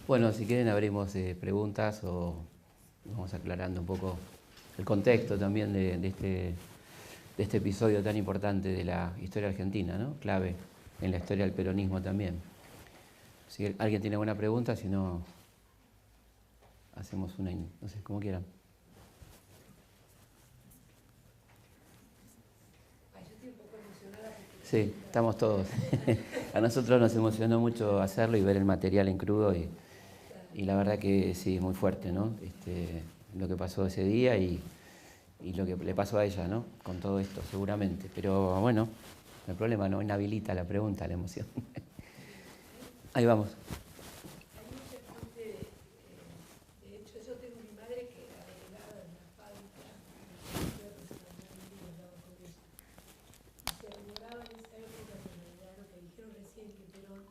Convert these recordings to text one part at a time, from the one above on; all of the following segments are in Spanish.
Bueno, si quieren abrimos preguntas o vamos aclarando un poco el contexto también de este episodio tan importante de la historia argentina, ¿no? Clave en la historia del peronismo también. Si alguien tiene alguna pregunta, si no, hacemos una, no sé, como quieran. Sí, estamos todos. A nosotros nos emocionó mucho hacerlo y ver el material en crudo y la verdad que sí, muy fuerte, ¿no? Lo que pasó ese día y lo que le pasó a ella, ¿no? Con todo esto, seguramente. Pero bueno, el problema no inhabilita la pregunta, la emoción. Ahí vamos. Hay mucha gente, de hecho yo tengo mi madre que era delegada en la fábrica, y se rumoraba en esa época, en realidad lo que dijeron recién, que Perón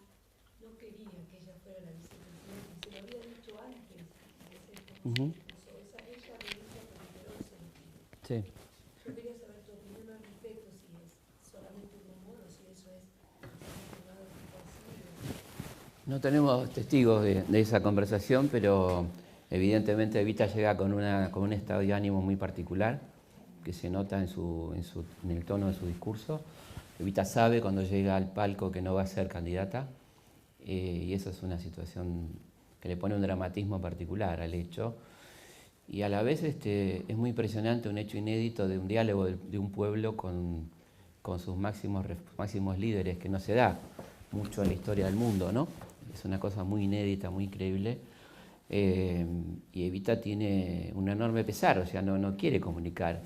no quería que ella fuera la vicepresidenta, y se lo había dicho antes de ser como ella regresa porque Perón se lo pide. Sí. Yo quería saber tu opinión al respecto, si es solamente un rumor o si eso es confirmado que fue así. No tenemos testigos de esa conversación, pero evidentemente Evita llega con un estado de ánimo muy particular, que se nota en el tono de su discurso. Evita sabe cuando llega al palco que no va a ser candidata, y eso es una situación que le pone un dramatismo particular al hecho. Y a la vez es muy impresionante un hecho inédito de un diálogo de un pueblo con sus máximos líderes, que no se da mucho en la historia del mundo, ¿no? Es una cosa muy inédita, muy increíble. Y Evita tiene un enorme pesar, o sea, no quiere comunicar,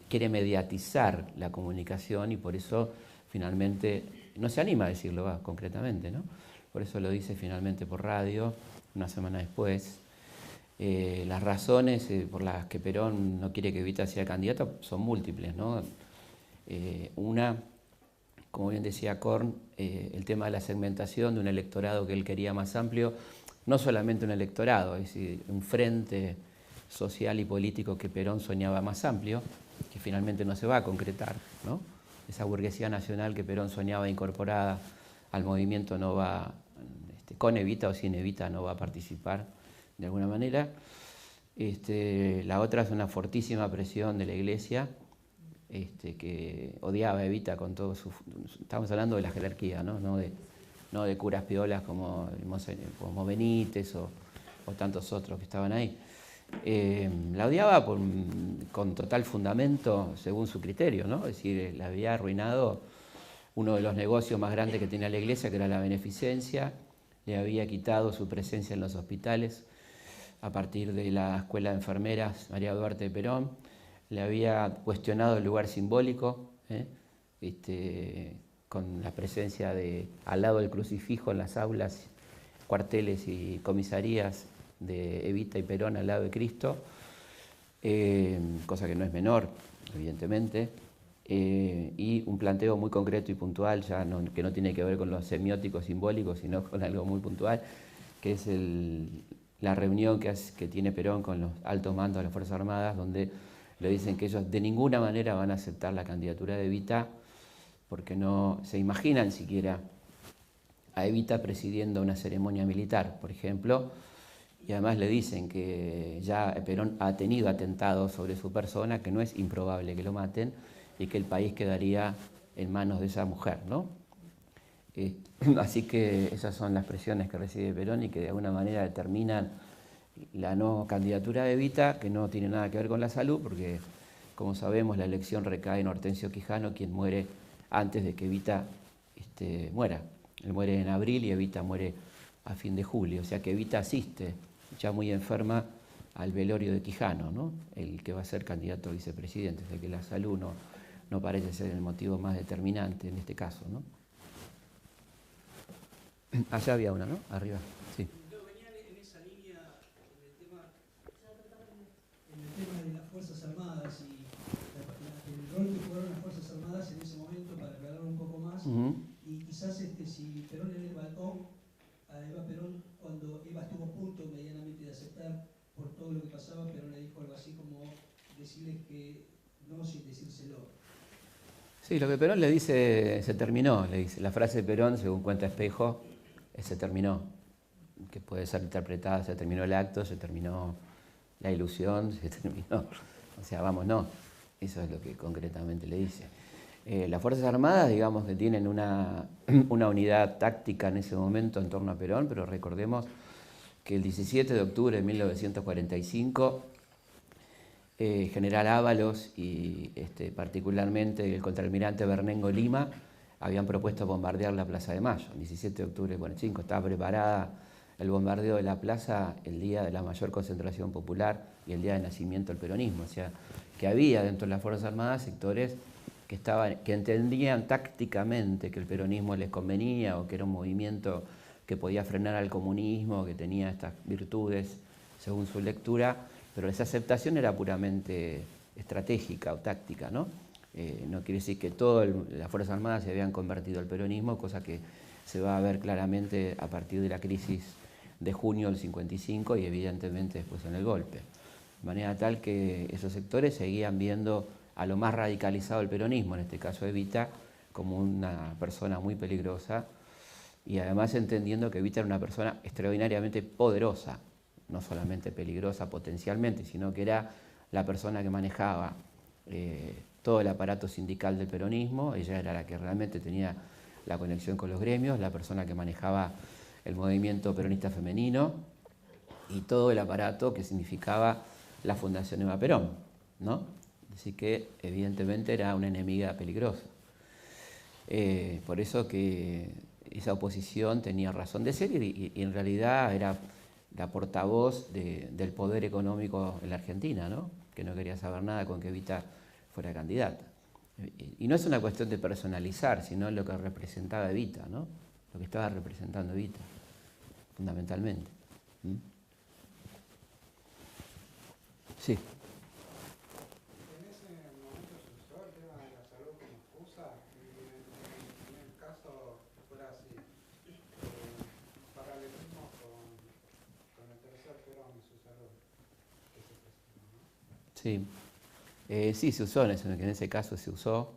quiere mediatizar la comunicación y por eso finalmente no se anima a decirlo concretamente, ¿no? Por eso lo dice finalmente por radio, una semana después. Las razones por las que Perón no quiere que Evita sea candidata son múltiples, ¿no? Una, como bien decía Korn, el tema de la segmentación de un electorado que él quería más amplio, no solamente un electorado, es decir, un frente social y político que Perón soñaba más amplio, que finalmente no se va a concretar, ¿no? Esa burguesía nacional que Perón soñaba incorporada al movimiento no va, con Evita o sin Evita, no va a participar de alguna manera. La otra es una fortísima presión de la Iglesia, que odiaba a Evita con todo su... Estamos hablando de la jerarquía, ¿no? No de curas piolas como Benítez o tantos otros que estaban ahí. La odiaba con total fundamento según su criterio, ¿no? Es decir, le había arruinado uno de los negocios más grandes que tenía la Iglesia, que era la beneficencia, le había quitado su presencia en los hospitales a partir de la Escuela de Enfermeras María Duarte de Perón, le había cuestionado el lugar simbólico, con la presencia al lado del crucifijo en las aulas, cuarteles y comisarías de Evita y Perón al lado de Cristo, cosa que no es menor, evidentemente, y un planteo muy concreto y puntual, que no tiene que ver con los semióticos simbólicos, sino con algo muy puntual, que es la reunión que tiene Perón con los altos mandos de las Fuerzas Armadas, donde le dicen que ellos de ninguna manera van a aceptar la candidatura de Evita, porque no se imaginan siquiera a Evita presidiendo una ceremonia militar, por ejemplo, y además le dicen que ya Perón ha tenido atentados sobre su persona, que no es improbable que lo maten, y que el país quedaría en manos de esa mujer, ¿no? Así que esas son las presiones que recibe Perón y que de alguna manera determinan la no candidatura de Evita, que no tiene nada que ver con la salud, porque como sabemos la elección recae en Hortensio Quijano, quien muere antes de que Evita muera. Él muere en abril y Evita muere a fin de julio, o sea que Evita asiste, ya muy enferma, al velorio de Quijano, ¿no? El que va a ser candidato a vicepresidente, o sea que la salud no parece ser el motivo más determinante en este caso, ¿no? Allá había una, ¿no? Arriba, sí. Venía en esa línea en el tema de las Fuerzas Armadas y el rol que jugaron las Fuerzas Armadas en ese momento, para aclarar un poco más. Y quizás si Perón en el balcón, a Eva Perón, cuando Eva estuvo a punto medianamente de aceptar por todo lo que pasaba, Perón le dijo algo así como decirles que no sin decírselo. Sí, lo que Perón le dice, se terminó, le dice. La frase de Perón, según cuenta Espejo, se terminó. que puede ser interpretada, se terminó el acto, se terminó la ilusión, se terminó, o sea, vamos, no, eso es lo que concretamente le dice. Las Fuerzas Armadas, digamos que tienen una unidad táctica en ese momento en torno a Perón, pero recordemos que el 17 de octubre de 1945, General Ábalos y particularmente el contraalmirante Bernengo Lima habían propuesto bombardear la Plaza de Mayo. El 17 de octubre del 45 estaba preparada el bombardeo de la plaza el día de la mayor concentración popular y el día de nacimiento del peronismo. O sea, que había dentro de las Fuerzas Armadas sectores que entendían tácticamente que el peronismo les convenía o que era un movimiento que podía frenar al comunismo, que tenía estas virtudes según su lectura, pero esa aceptación era puramente estratégica o táctica, ¿no? No quiere decir que todas las Fuerzas Armadas se habían convertido al peronismo, cosa que se va a ver claramente a partir de la crisis de junio del 55 y evidentemente después en el golpe. De manera tal que esos sectores seguían viendo a lo más radicalizado del peronismo, en este caso Evita, como una persona muy peligrosa y además entendiendo que Evita era una persona extraordinariamente poderosa, no solamente peligrosa potencialmente, sino que era la persona que manejaba todo el aparato sindical del peronismo. Ella era la que realmente tenía la conexión con los gremios, la persona que manejaba el movimiento peronista femenino y todo el aparato que significaba la Fundación Eva Perón, ¿no? Así que evidentemente era una enemiga peligrosa. Por eso que esa oposición tenía razón de ser y en realidad era la portavoz del poder económico en la Argentina, ¿no? Que no quería saber nada con que Evita fuera candidata. Y no es una cuestión de personalizar, sino lo que representaba Evita, ¿no? Lo que estaba representando Evita, fundamentalmente. ¿Mm? Sí. En ese momento se usó el tema de la salud como excusa y en el caso fuera así, paralelismo con el tercer Perón y su salud, que se presentó, ¿no? Sí. Sí, se usó, en ese caso se usó.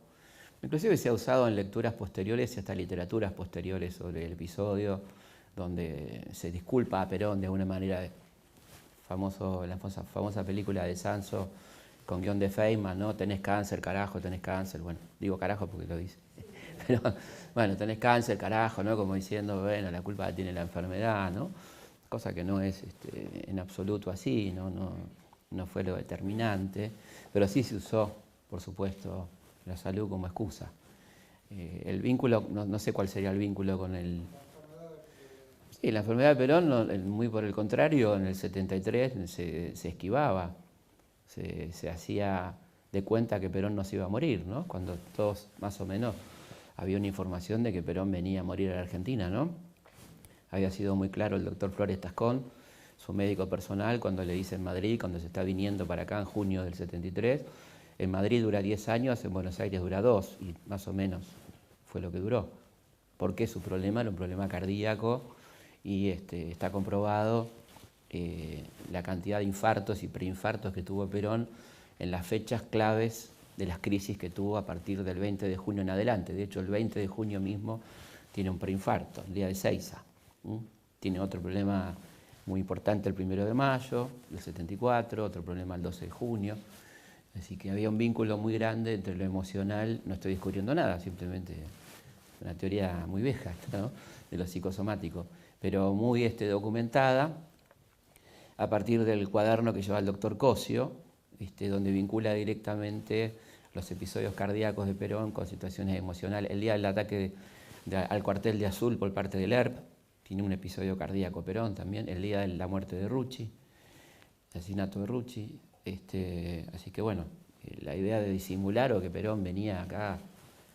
Inclusive se ha usado en lecturas posteriores y hasta literaturas posteriores sobre el episodio, donde se disculpa a Perón de alguna manera, la famosa película de Sanso con guión de Feynman, ¿no? Tenés cáncer, carajo, tenés cáncer. Bueno, digo carajo porque lo dice. Pero bueno, tenés cáncer, carajo, ¿no? Como diciendo, bueno, la culpa tiene la enfermedad, ¿no? Cosa que no es en absoluto así, no fue lo determinante, pero sí se usó, por supuesto, la salud como excusa. El vínculo, no sé cuál sería el vínculo con el... Sí, la enfermedad de Perón, muy por el contrario, en el 73 se esquivaba, se hacía de cuenta que Perón no se iba a morir, ¿no? Cuando todos más o menos había una información de que Perón venía a morir a la Argentina, ¿no? Había sido muy claro el doctor Flores Tascón, su médico personal, cuando le dice en Madrid, cuando se está viniendo para acá en junio del 73, en Madrid dura 10 años, en Buenos Aires dura 2, y más o menos fue lo que duró. Porque su problema era un problema cardíaco y está comprobado la cantidad de infartos y preinfartos que tuvo Perón en las fechas claves de las crisis que tuvo a partir del 20 de junio en adelante. De hecho, el 20 de junio mismo tiene un preinfarto, el día de Seiza. Tiene otro problema muy importante el 1 de mayo del 74, otro problema el 12 de junio. Así que había un vínculo muy grande entre lo emocional, no estoy descubriendo nada, simplemente una teoría muy vieja, ¿no? De lo psicosomático, pero muy documentada a partir del cuaderno que lleva el doctor Cosio, donde vincula directamente los episodios cardíacos de Perón con situaciones emocionales. El día del ataque al cuartel de Azul por parte del ERP, tiene un episodio cardíaco Perón también, el día de la muerte de Rucci, el asesinato de Rucci. Así que bueno, la idea de disimular o que Perón venía acá,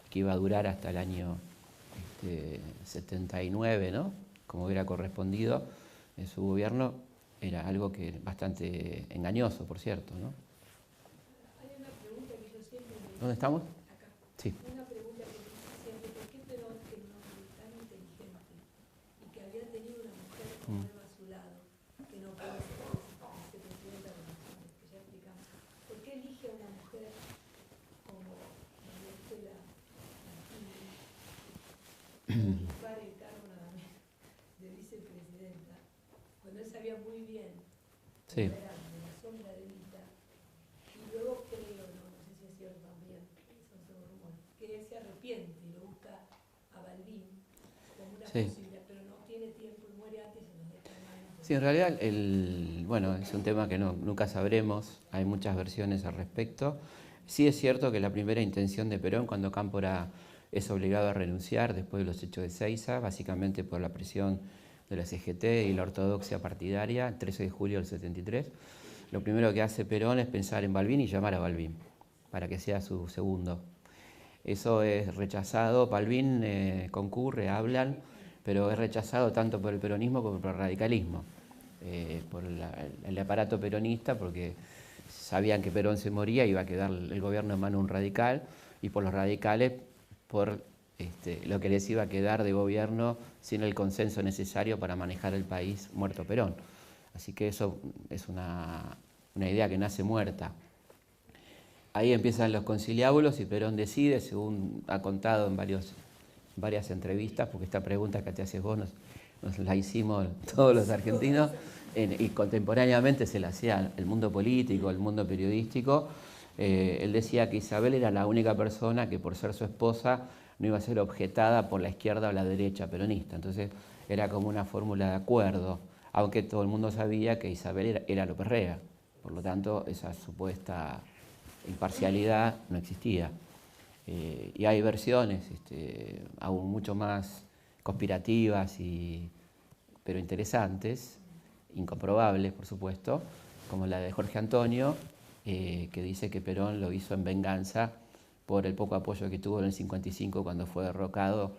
que iba a durar hasta el año 79, ¿no? Como hubiera correspondido en su gobierno, era algo que bastante engañoso, por cierto, ¿no? Hay una pregunta que yo siempre me... ¿Dónde estamos? Acá. Sí. Una pregunta que me hice siempre, ¿por qué Perón, que era un hombre tan inteligente y que había tenido una mujer como Eva a su lado, que no puede ser vicepresidenta de las Naciones, que ya explicamos, ¿por qué elige a una mujer como María Estela Martínez para ocupar el cargo nada menos de vicepresidenta? Sí, en realidad, bueno, es un tema que nunca sabremos, hay muchas versiones al respecto. Sí es cierto que la primera intención de Perón, cuando Cámpora es obligado a renunciar después de los hechos de Seiza, básicamente por la presión de la CGT y la ortodoxia partidaria, el 13 de julio del 73, lo primero que hace Perón es pensar en Balbín y llamar a Balbín, para que sea su segundo. Eso es rechazado, Balbín concurre, hablan, pero es rechazado tanto por el peronismo como por el radicalismo, por el aparato peronista, porque sabían que Perón se moría y iba a quedar el gobierno en manos de un radical, y por los radicales por lo que les iba a quedar de gobierno sin el consenso necesario para manejar el país muerto Perón. Así que eso es una idea que nace muerta. Ahí empiezan los conciliábulos y Perón decide, según ha contado en varias entrevistas, porque esta pregunta que te haces vos nos la hicimos todos los argentinos, y contemporáneamente se la hacía el mundo político, el mundo periodístico. Él decía que Isabel era la única persona que por ser su esposa no iba a ser objetada por la izquierda o la derecha peronista. Entonces era como una fórmula de acuerdo, aunque todo el mundo sabía que Isabel era López Rega. Por lo tanto, esa supuesta imparcialidad no existía. Y hay versiones aún mucho más conspirativas, pero interesantes, incomprobables, por supuesto, como la de Jorge Antonio, que dice que Perón lo hizo en venganza por el poco apoyo que tuvo en el 55 cuando fue derrocado,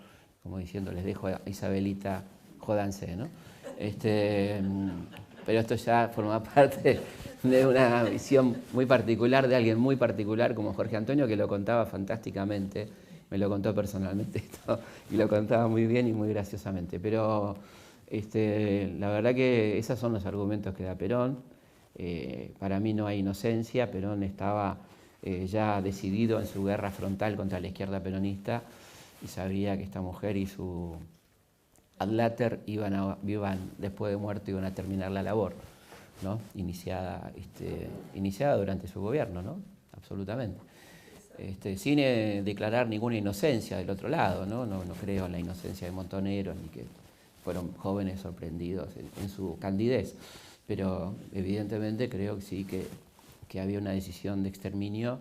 como diciendo, les dejo a Isabelita, jódanse, ¿no? Pero esto ya forma parte de una visión muy particular de alguien muy particular como Jorge Antonio, que lo contaba fantásticamente, me lo contó personalmente esto, y lo contaba muy bien y muy graciosamente. Pero la verdad que esos son los argumentos que da Perón. Para mí no hay inocencia, Perón estaba ya decidido en su guerra frontal contra la izquierda peronista y sabía que esta mujer y su adláter iban después de muerto iban a terminar la labor, ¿no? Iniciada durante su gobierno, ¿no? Absolutamente. Sin declarar ninguna inocencia del otro lado, ¿no? No creo en la inocencia de Montoneros ni que fueron jóvenes sorprendidos en su candidez, pero evidentemente creo que sí que había una decisión de exterminio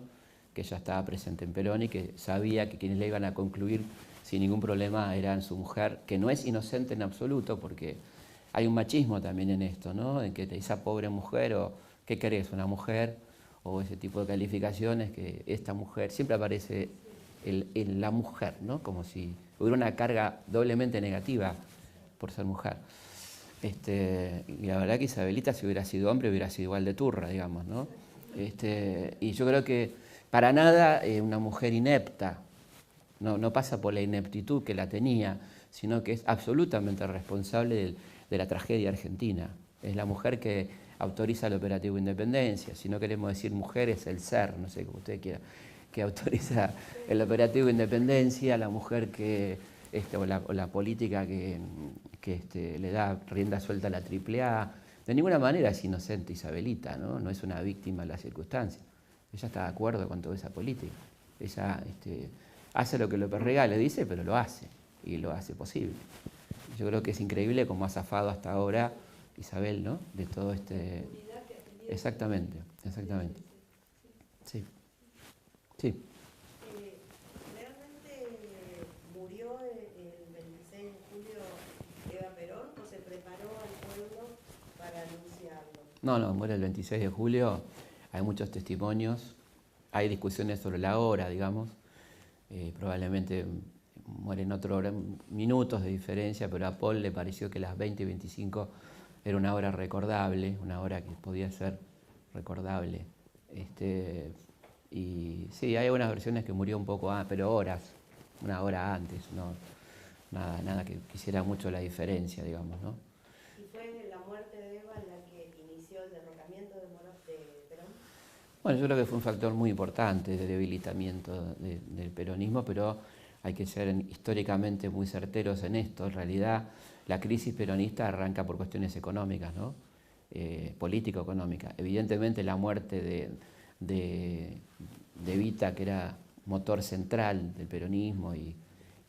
que ya estaba presente en Perón y que sabía que quienes le iban a concluir sin ningún problema eran su mujer, que no es inocente en absoluto, porque hay un machismo también en esto, ¿no? En que te dice pobre mujer, o ¿qué querés? Una mujer, o ese tipo de calificaciones, que esta mujer, siempre aparece la mujer, ¿no? Como si hubiera una carga doblemente negativa por ser mujer. Y la verdad que Isabelita, si hubiera sido hombre, hubiera sido igual de turra, digamos, ¿no? Y yo creo que para nada una mujer inepta, no pasa por la ineptitud que la tenía, sino que es absolutamente responsable de la tragedia argentina. Es la mujer que autoriza el operativo Independencia, si no queremos decir mujer, es el ser, no sé, como usted quiera, que autoriza el operativo Independencia, la mujer que, o la política que le da rienda suelta a la AAA. De ninguna manera es inocente Isabelita, no es una víctima de las circunstancias. Ella está de acuerdo con toda esa política. Ella hace lo que López Rega le dice, pero lo hace, y lo hace posible. Yo creo que es increíble cómo ha zafado hasta ahora Isabel, ¿no? De todo Exactamente. Sí. Sí. ¿Realmente murió el 26 de julio Eva Perón o se preparó al pueblo para anunciarlo? No, muere el 26 de julio. Hay muchos testimonios, hay discusiones sobre la hora, digamos. Probablemente mueren minutos de diferencia, pero a Paul le pareció que las 20 y 25 era una hora recordable, una hora que podía ser recordable. Y sí, hay algunas versiones que murió un poco antes, pero una hora antes, no, nada que quisiera mucho la diferencia, digamos, ¿no? ¿Y fue la muerte de Eva la que inició el derrocamiento de Perón? Bueno, yo creo que fue un factor muy importante de debilitamiento del peronismo, pero hay que ser históricamente muy certeros en esto. En realidad, la crisis peronista arranca por cuestiones económicas, ¿no? Político-económicas. Evidentemente, la muerte de Evita, que era motor central del peronismo y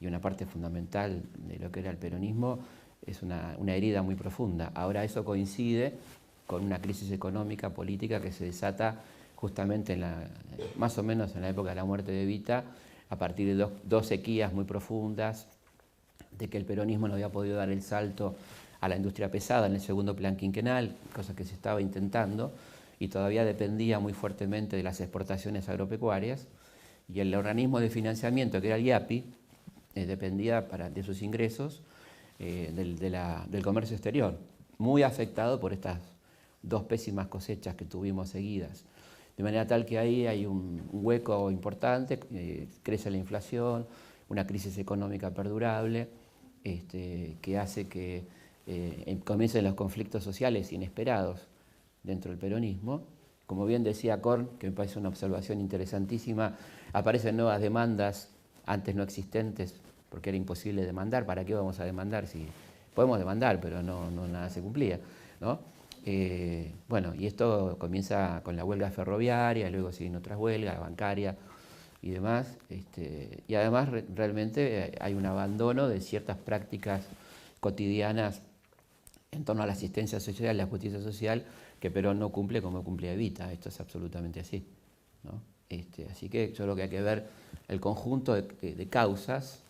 una parte fundamental de lo que era el peronismo, es una herida muy profunda. Ahora eso coincide con una crisis económica, política que se desata justamente más o menos en la época de la muerte de Evita, a partir de dos sequías muy profundas, de que el peronismo no había podido dar el salto a la industria pesada en el segundo plan quinquenal, cosa que se estaba intentando, y todavía dependía muy fuertemente de las exportaciones agropecuarias, y el organismo de financiamiento, que era el IAPI, dependía de sus ingresos del comercio exterior, muy afectado por estas dos pésimas cosechas que tuvimos seguidas. De manera tal que ahí hay un hueco importante, crece la inflación, una crisis económica perdurable, que hace que comiencen los conflictos sociales inesperados dentro del peronismo. Como bien decía Korn, que me parece una observación interesantísima, aparecen nuevas demandas antes no existentes, porque era imposible demandar. ¿Para qué vamos a demandar? Si podemos demandar, pero nada se cumplía, ¿no? Bueno, y esto comienza con la huelga ferroviaria, luego siguen otras huelgas, bancaria y demás, y además realmente hay un abandono de ciertas prácticas cotidianas en torno a la asistencia social, la justicia social, que Perón no cumple como cumplía Evita. Esto es absolutamente así, ¿no? Así que yo creo que hay que ver el conjunto de causas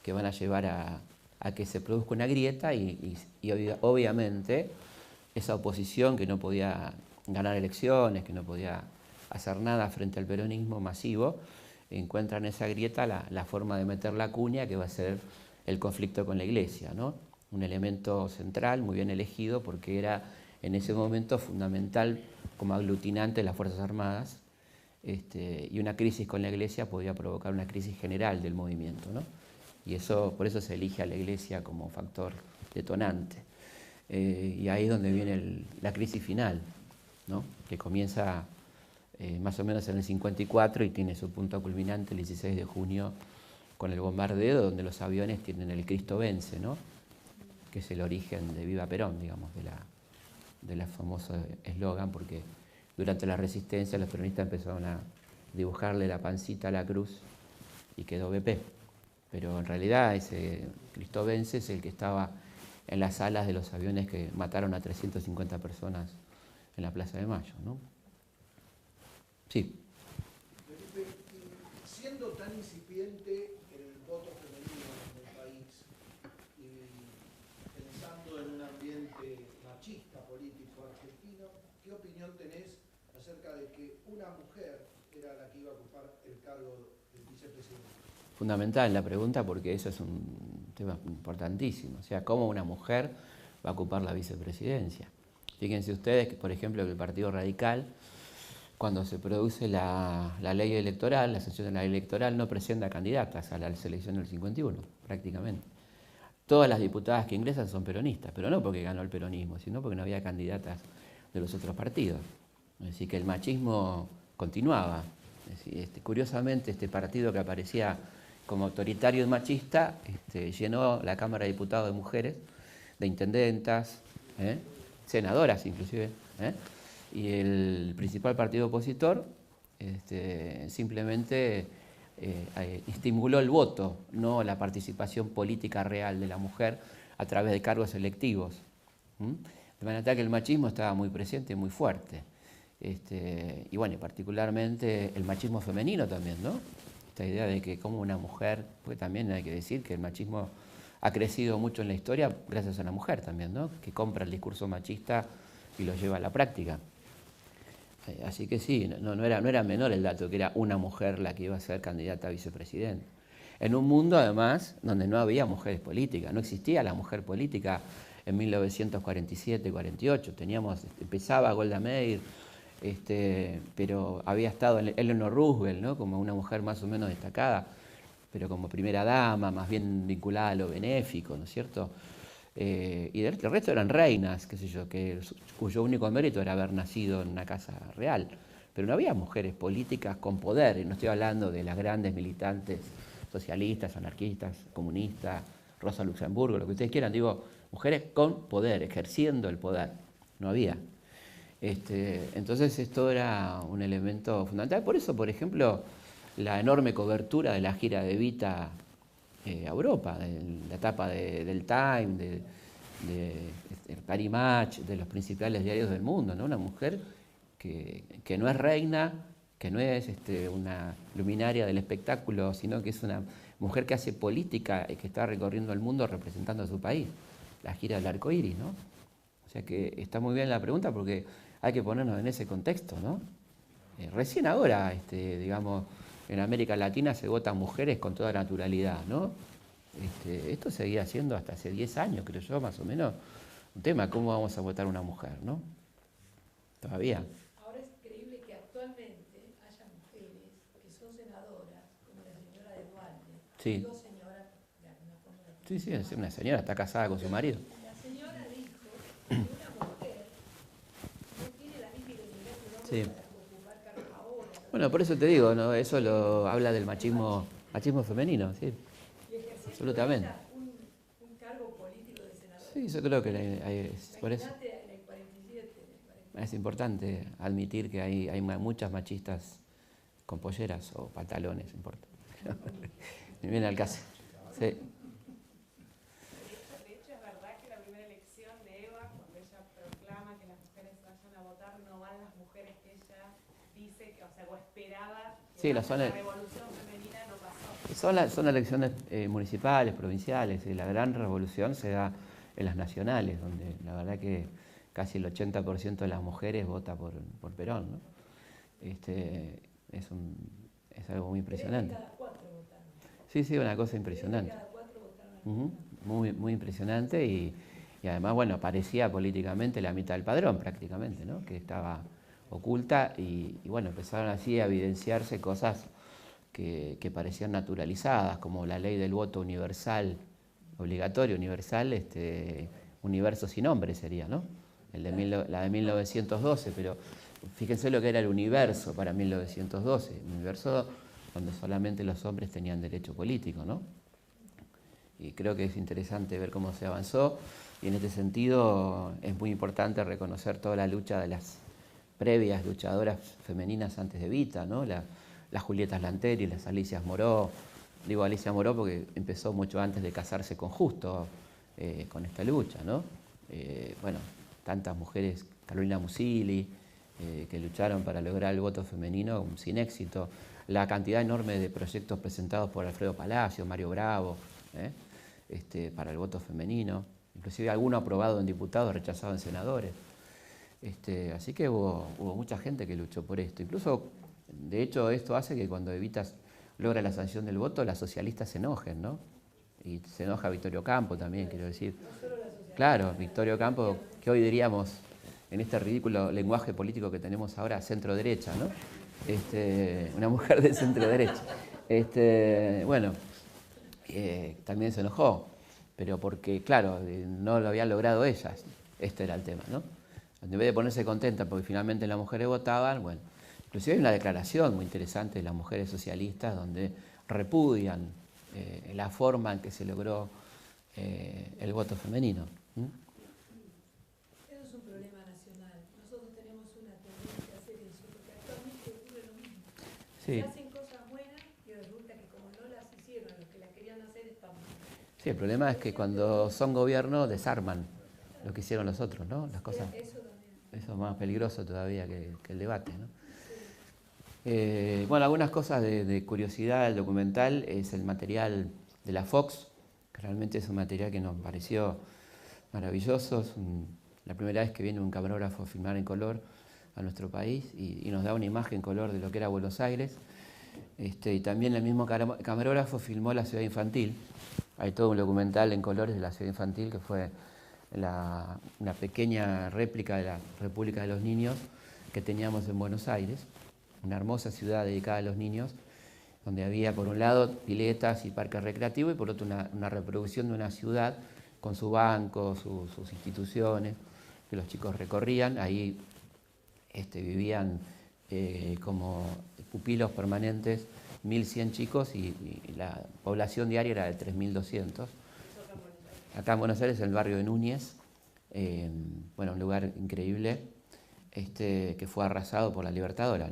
que van a llevar a que se produzca una grieta y obviamente esa oposición que no podía ganar elecciones, que no podía hacer nada frente al peronismo masivo, encuentra en esa grieta la forma de meter la cuña que va a ser el conflicto con la Iglesia, ¿no? Un elemento central, muy bien elegido, porque era en ese momento fundamental como aglutinante de las Fuerzas Armadas, y una crisis con la Iglesia podía provocar una crisis general del movimiento, ¿no? Y por eso se elige a la Iglesia como factor detonante. Y ahí es donde viene la crisis final, ¿no? Que comienza más o menos en el 54 y tiene su punto culminante el 16 de junio con el bombardeo, donde los aviones tienen el Cristo vence, ¿no? Que es el origen de Viva Perón, digamos, de la famoso eslogan, porque durante la resistencia los peronistas empezaron a dibujarle la pancita a la cruz y quedó BP. Pero en realidad ese Cristo vence es el que estaba en las alas de los aviones que mataron a 350 personas en la Plaza de Mayo, ¿no? Sí. Felipe, siendo tan incipiente el voto femenino en el país y pensando en un ambiente machista político argentino, ¿qué opinión tenés acerca de que una mujer era la que iba a ocupar el cargo de vicepresidente? Fundamental la pregunta, porque eso es un tema importantísimo. O sea, ¿cómo una mujer va a ocupar la vicepresidencia? Fíjense ustedes que, por ejemplo, que el Partido Radical, cuando se produce la ley electoral, la sanción de la ley electoral, no presenta candidatas a la selección del 51, prácticamente. Todas las diputadas que ingresan son peronistas, pero no porque ganó el peronismo, sino porque no había candidatas de los otros partidos. Es decir, que el machismo continuaba. Es decir, curiosamente, este partido que aparecía como autoritario y machista llenó la Cámara de Diputados de mujeres, de intendentas, senadoras inclusive, y el principal partido opositor simplemente estimuló el voto, no la participación política real de la mujer a través de cargos electivos. De manera tal que el machismo estaba muy presente, muy fuerte. Y bueno, particularmente el machismo femenino también, ¿no? Esta idea de que como una mujer, pues también hay que decir que el machismo ha crecido mucho en la historia gracias a la mujer también, ¿no? Que compra el discurso machista y lo lleva a la práctica. Así que sí, no era menor el dato que era una mujer la que iba a ser candidata a vicepresidente. En un mundo, además, donde no había mujeres políticas, no existía la mujer política en 1947-48. Empezaba Golda Meir, pero había estado Eleanor Roosevelt, ¿no? Como una mujer más o menos destacada, pero como primera dama, más bien vinculada a lo benéfico, ¿no es cierto? Y el resto eran reinas, qué sé yo, cuyo único mérito era haber nacido en una casa real. Pero no había mujeres políticas con poder, y no estoy hablando de las grandes militantes socialistas, anarquistas, comunistas, Rosa Luxemburgo, lo que ustedes quieran, digo, mujeres con poder, ejerciendo el poder. No había. Entonces esto era un elemento fundamental. Por eso, por ejemplo, la enorme cobertura de la gira de Evita a Europa, la etapa del Time, Paris Match, de los principales diarios del mundo, ¿no? Una mujer que no es reina, que no es una luminaria del espectáculo, sino que es una mujer que hace política y que está recorriendo el mundo representando a su país, la gira del arco iris, ¿no? O sea que está muy bien la pregunta porque hay que ponernos en ese contexto, ¿no? Recién ahora, digamos, en América Latina se votan mujeres con toda naturalidad, ¿no? Esto seguía siendo hasta hace 10 años, creo yo, más o menos, un tema, ¿cómo vamos a votar una mujer, no? Todavía. Ahora es increíble que actualmente haya mujeres que son senadoras, como la señora de Duarte. Sí. Digo señora, de alguna forma. Sí, sí, es una señora, está casada con su marido. La señora dijo que una mujer no tiene la misma idoneidad que un hombre Sí. para ocupar cargos ahora. Bueno, por eso te digo, ¿no? Eso habla del machismo femenino, sí. Y ejerciendo Absolutamente. ella un cargo político de senadora. Sí, yo creo que por eso Imagínate en el 47, en el 40. es importante admitir que hay muchas machistas con polleras o pantalones, no importa. Me viene al caso. Sí. De hecho, es verdad que la primera elección de Eva, cuando ella proclama que las mujeres vayan a votar, no van las mujeres que ella dice, que, o sea, o esperaba que Sí, la zona- revolución femenina no pasó. Son elecciones municipales, provinciales, y la gran revolución se da en las nacionales, donde la verdad que casi el 80% de las mujeres vota por Perón, ¿no? Es algo muy impresionante. Cada 4 votaron. Sí, sí, una cosa impresionante. Cada 4 votaron. Ujú, muy, muy impresionante y además, bueno, parecía políticamente la mitad del padrón prácticamente, ¿no? Que estaba oculta y bueno, empezaron así a evidenciarse cosas que parecían naturalizadas, como la ley del voto universal, obligatorio, universal, universo sin nombre sería, ¿no? La de 1912, pero fíjense lo que era el universo para 1912, un universo donde solamente los hombres tenían derecho político, ¿no? Y creo que es interesante ver cómo se avanzó y en este sentido es muy importante reconocer toda la lucha de las previas luchadoras femeninas antes de Evita, ¿no? Las Julietas Lanteri, las Alicias Moró. Digo Alicia Moró porque empezó mucho antes de casarse con Justo con esta lucha, ¿no? Bueno, tantas mujeres, Carolina Musili, que lucharon para lograr el voto femenino sin éxito. La cantidad enorme de proyectos presentados por Alfredo Palacio, Mario Bravo, para el voto femenino. Inclusive alguno aprobado en diputados, rechazado en senadores. Así que hubo mucha gente que luchó por esto. Incluso, de hecho, esto hace que cuando Evita logra la sanción del voto, las socialistas se enojen, ¿no? Y se enoja Victorio Campo también, quiero decir. Claro, Victorio Campo, que hoy diríamos, en este ridículo lenguaje político que tenemos ahora, centro-derecha, ¿no? Una mujer de centro-derecha. Bueno, también se enojó, pero porque, claro, no lo habían logrado ellas. Este era el tema, ¿no? En vez de ponerse contenta porque finalmente las mujeres votaban, bueno, inclusive hay una declaración muy interesante de las mujeres socialistas donde repudian la forma en que se logró el voto femenino. Eso es un problema nacional. Nosotros tenemos una tendencia a hacer eso, porque actualmente ocurre lo mismo. Sí. Se hacen cosas buenas y resulta que como no las hicieron los que las querían hacer, están mal. Sí, el problema es que cuando son gobierno desarman lo que hicieron los otros, ¿no? Las cosas. Eso también. Eso es más peligroso todavía que el debate, ¿no? Bueno, algunas cosas de curiosidad del documental es el material de la Fox, que realmente es un material que nos pareció maravilloso. La primera vez que viene un camarógrafo a filmar en color a nuestro país y nos da una imagen en color de lo que era Buenos Aires. Y también el mismo camarógrafo filmó la ciudad infantil. Hay todo un documental en colores de la ciudad infantil que fue una pequeña réplica de la República de los Niños que teníamos en Buenos Aires, una hermosa ciudad dedicada a los niños, donde había por un lado piletas y parques recreativos y por otro una reproducción de una ciudad con su banco, sus instituciones, que los chicos recorrían. Ahí vivían como pupilos permanentes 1.100 chicos y la población diaria era de 3.200. Acá en Buenos Aires, en el barrio de Núñez, bueno, un lugar increíble, que fue arrasado por la Libertadora.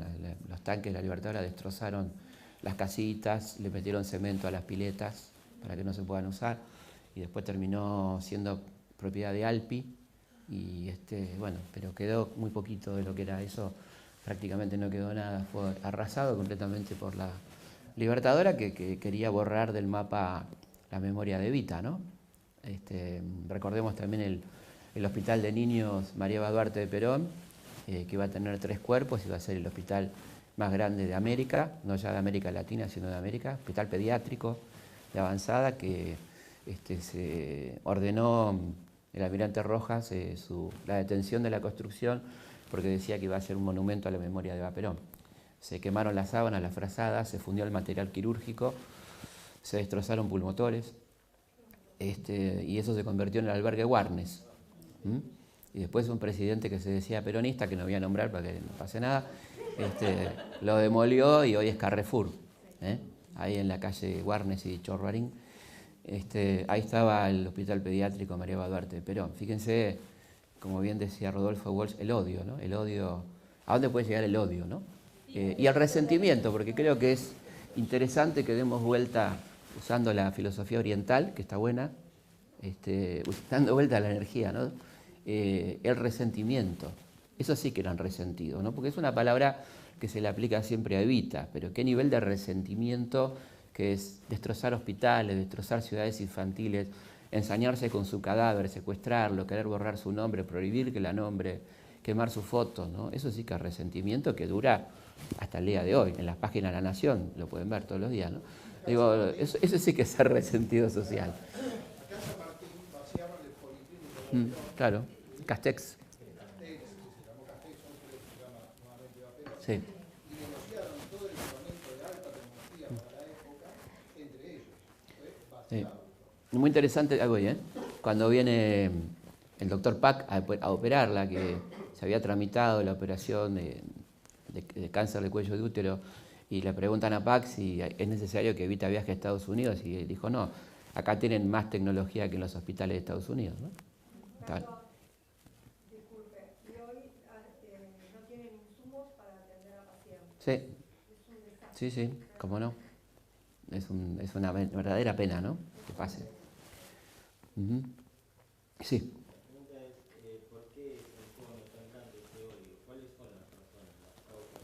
Los tanques de la Libertadora destrozaron las casitas, le metieron cemento a las piletas para que no se puedan usar y después terminó siendo propiedad de Alpi, y bueno, pero quedó muy poquito de lo que era eso, prácticamente no quedó nada, fue arrasado completamente por la Libertadora, que quería borrar del mapa la memoria de Evita, ¿no? Recordemos también el Hospital de Niños María Eva Duarte de Perón, que iba a tener 3 cuerpos, iba a ser el hospital más grande de América, no ya de América Latina, sino de América, hospital pediátrico de avanzada, que se ordenó el almirante Rojas la detención de la construcción porque decía que iba a ser un monumento a la memoria de Eva Perón. Se quemaron las sábanas, las frazadas, se fundió el material quirúrgico, se destrozaron pulmotores, y eso se convirtió en el albergue Warnes. Y después un presidente que se decía peronista, que no voy a nombrar para que no pase nada, lo demolió y hoy es Carrefour, ahí en la calle Warnes y Chorrarín. Ahí estaba el Hospital Pediátrico María Eva Duarte de Perón. Fíjense, como bien decía Rodolfo Walsh, el odio, ¿no? El odio, ¿a dónde puede llegar el odio, no? Y el resentimiento, porque creo que es interesante que demos vuelta usando la filosofía oriental, que está buena, dando vuelta a la energía, ¿no? El resentimiento, eso sí que eran resentidos, ¿no? Porque es una palabra que se le aplica siempre a Evita, pero qué nivel de resentimiento, que es destrozar hospitales, destrozar ciudades infantiles, ensañarse con su cadáver, secuestrarlo, querer borrar su nombre, prohibir que la nombre, quemar su foto, ¿no? Eso sí que es resentimiento que dura hasta el día de hoy. En las páginas de La Nación lo pueden ver todos los días, ¿no? Digo, eso sí que es ser resentido social. Acá San Martín vaciaban el policlínico. Claro, Castex. Castex, que se llamó Castex, hoy creo que se llama nuevamente Eva Perón. Sí. Y negociaron todo el equipamiento de alta tecnología para la época entre ellos. Fue vaciado. Muy interesante, algo bien, cuando viene el doctor Pack a operarla, que se había tramitado la operación de cáncer de cuello de útero, y le preguntan a Pack si es necesario que Evita viaje a Estados Unidos, y él dijo, no, acá tienen más tecnología que en los hospitales de Estados Unidos, ¿no? Tal. Disculpe, y hoy no tienen insumos para atender a pacientes. Sí, Es un desastre. sí, cómo no. Es una verdadera pena, ¿no? Que pase. Sí. La pregunta es, ¿por qué el joven está en tanto ese odio? ¿Cuáles son las razones, las causas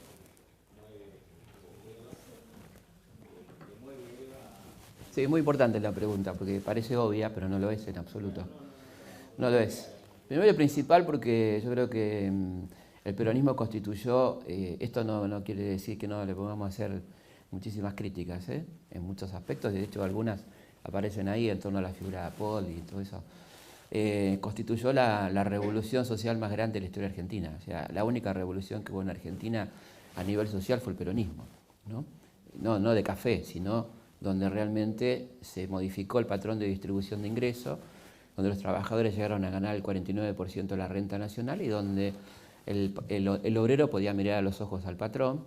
que mueve Eva a... Sí, es muy importante la pregunta, porque parece obvia, pero no lo es en absoluto. No lo es. Primero y principal porque yo creo que el peronismo constituyó, esto no quiere decir que no le podamos hacer muchísimas críticas, en muchos aspectos, de hecho algunas aparecen ahí en torno a la figura de Paul y todo eso. Constituyó la revolución social más grande de la historia argentina. O sea, la única revolución que hubo en Argentina a nivel social fue el peronismo, ¿no? No de café, sino donde realmente se modificó el patrón de distribución de ingresos, donde los trabajadores llegaron a ganar el 49% de la renta nacional y donde el obrero podía mirar a los ojos al patrón,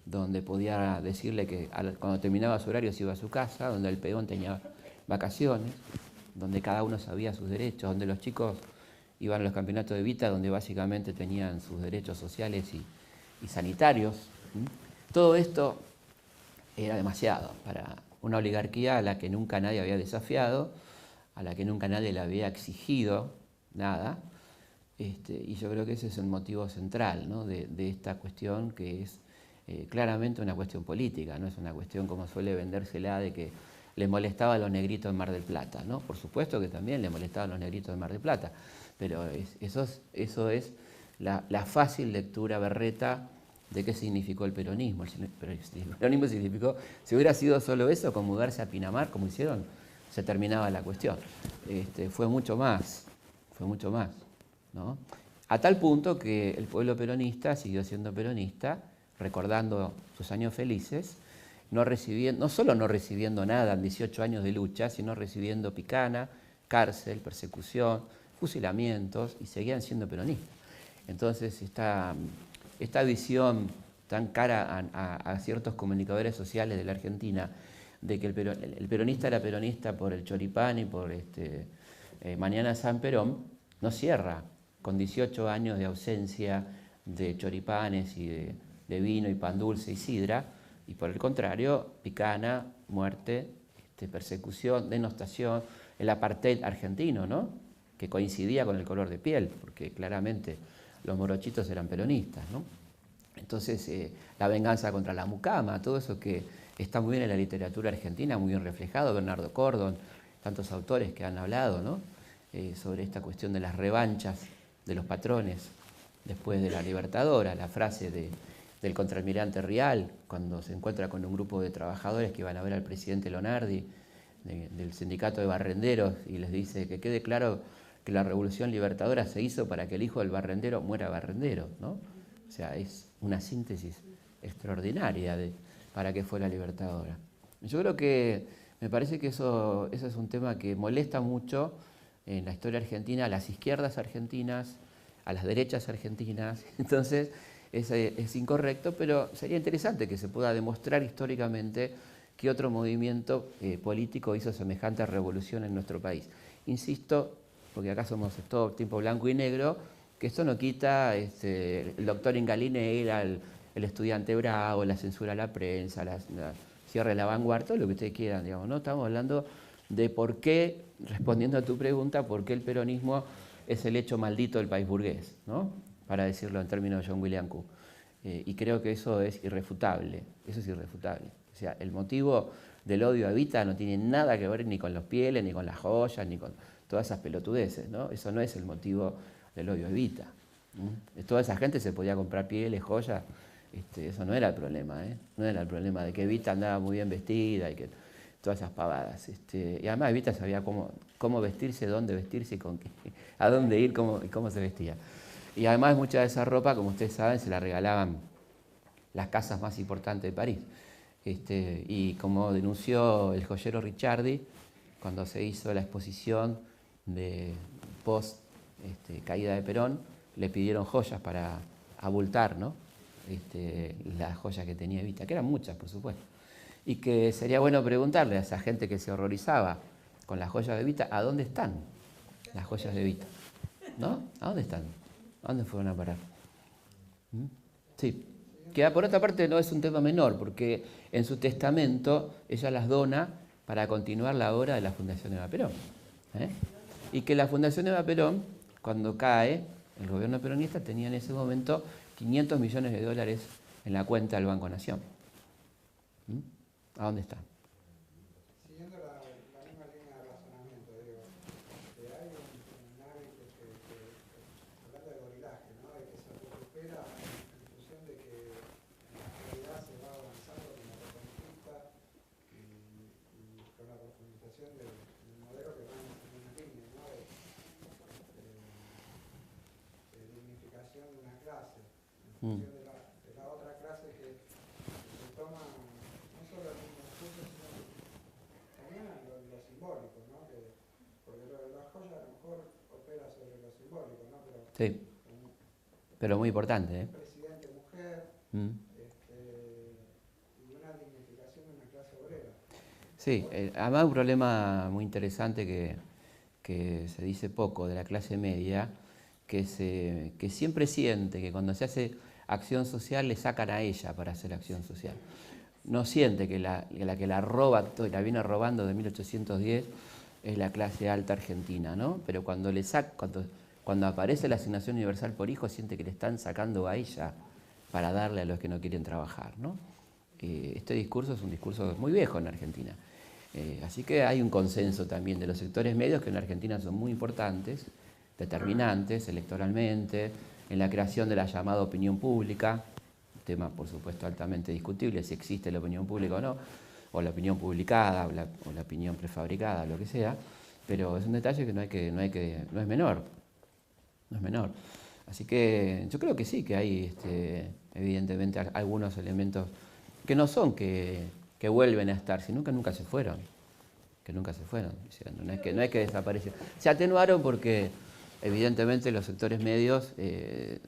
donde podía decirle que cuando terminaba su horario se iba a su casa, donde el peón tenía vacaciones, donde cada uno sabía sus derechos, donde los chicos iban a los campeonatos de Evita, donde básicamente tenían sus derechos sociales y sanitarios. Todo esto era demasiado para una oligarquía a la que nunca nadie había desafiado, a la que nunca nadie le había exigido nada, y yo creo que ese es el motivo central, ¿no? de esta cuestión, que es claramente una cuestión política, no es una cuestión como suele vendérsela de que le molestaba a los negritos en Mar del Plata, ¿no? Por supuesto que también le molestaban a los negritos en Mar del Plata, pero eso es la fácil lectura berreta de qué significó el peronismo. El peronismo significó, si hubiera sido solo eso, con mudarse a Pinamar, como hicieron, se terminaba la cuestión. Fue mucho más, ¿no? A tal punto que el pueblo peronista siguió siendo peronista, recordando sus años felices, no solo no recibiendo nada en 18 años de lucha, sino recibiendo picana, cárcel, persecución, fusilamientos, y seguían siendo peronistas. Entonces, esta visión tan cara a ciertos comunicadores sociales de la Argentina, de que el peronista era peronista por el choripán y por Mañana San Perón, no cierra con 18 años de ausencia de choripanes y de vino y pan dulce y sidra, y por el contrario, picana, muerte, persecución, denostación, el apartheid argentino, ¿no? que coincidía con el color de piel, porque claramente los morochitos eran peronistas, ¿no? Entonces, la venganza contra la mucama, todo eso que está muy bien en la literatura argentina, muy bien reflejado, Bernardo Cordon, tantos autores que han hablado, ¿no? Sobre esta cuestión de las revanchas de los patrones después de la Libertadora, la frase del contraalmirante Rial, cuando se encuentra con un grupo de trabajadores que iban a ver al presidente Lonardi, del sindicato de barrenderos, y les dice que quede claro que la revolución libertadora se hizo para que el hijo del barrendero muera barrendero, ¿no? O sea, es una síntesis extraordinaria de para qué fue la libertadora. Yo creo que, me parece que eso es un tema que molesta mucho en la historia argentina, a las izquierdas argentinas, a las derechas argentinas. Entonces, es incorrecto, pero sería interesante que se pueda demostrar históricamente que otro movimiento político hizo semejante revolución en nuestro país. Insisto, porque acá somos todo tiempo blanco y negro, que esto no quita el doctor Ingalinera, el estudiante bravo, la censura a la prensa, la cierre de la vanguardia, todo lo que ustedes quieran, digamos, ¿no? Estamos hablando de por qué, respondiendo a tu pregunta, por qué el peronismo es el hecho maldito del país burgués, ¿no? Para decirlo en términos de John William Q. Y creo que eso es irrefutable, eso es irrefutable. O sea, el motivo del odio a Evita no tiene nada que ver ni con los pieles, ni con las joyas, ni con todas esas pelotudeces, ¿no? Eso no es el motivo del odio a Evita. Toda esa gente se podía comprar pieles, joyas, eso no era el problema, ¿eh? No era el problema de que Evita andaba muy bien vestida y que todas esas pavadas. Y además Evita sabía cómo vestirse, dónde vestirse, y con qué, a dónde ir, cómo se vestía. Y además mucha de esa ropa, como ustedes saben, se la regalaban las casas más importantes de París. Y como denunció el joyero Ricciardi, cuando se hizo la exposición de post caída de Perón, le pidieron joyas para abultar, ¿no? Las joyas que tenía Evita, que eran muchas, por supuesto. Y que sería bueno preguntarle a esa gente que se horrorizaba con las joyas de Evita, ¿a dónde están las joyas de Evita? ¿No? ¿A dónde están? ¿A dónde fueron a parar? Sí. Que por otra parte no es un tema menor, porque en su testamento ella las dona para continuar la obra de la Fundación Eva Perón. Y que la Fundación Eva Perón, cuando cae el gobierno peronista, tenía en ese momento 500 millones de dólares en la cuenta del Banco Nación. ¿A dónde están? Siguiendo la misma línea de razonamiento, digo, hay un hábito hablando de gorilaje, ¿no? De que se recupera en función de que en la actualidad se va avanzando con la reconquista y con la profundización del modelo que va en una línea, ¿no? De dignificación de una clase, en función de la otra clase que se toma no solo el mismo discurso, sino también lo simbólico, ¿no? Porque la joya a lo mejor opera sobre lo simbólico, ¿no? Pero, sí, pero muy importante, ¿eh? Presidente mujer, y una dignificación de una clase obrera. Sí, además un problema muy interesante que se dice poco de la clase media, que siempre siente que cuando se hace acción social le sacan a ella para hacer acción social. No siente que la que la roba, la viene robando de 1810, es la clase alta argentina, ¿no? Pero cuando aparece la asignación universal por hijo, siente que le están sacando a ella para darle a los que no quieren trabajar, ¿no? Este discurso es un discurso muy viejo en Argentina. Así que hay un consenso también de los sectores medios que en Argentina son muy importantes, determinantes electoralmente, en la creación de la llamada opinión pública, tema por supuesto altamente discutible si existe la opinión pública o no, o la opinión publicada, o la opinión prefabricada, lo que sea, pero es un detalle que no es menor, no es menor. Así que yo creo que sí, que hay evidentemente algunos elementos que no son que vuelven a estar, sino que nunca se fueron, o sea, no es que desaparecieron. Se atenuaron porque evidentemente los sectores medios de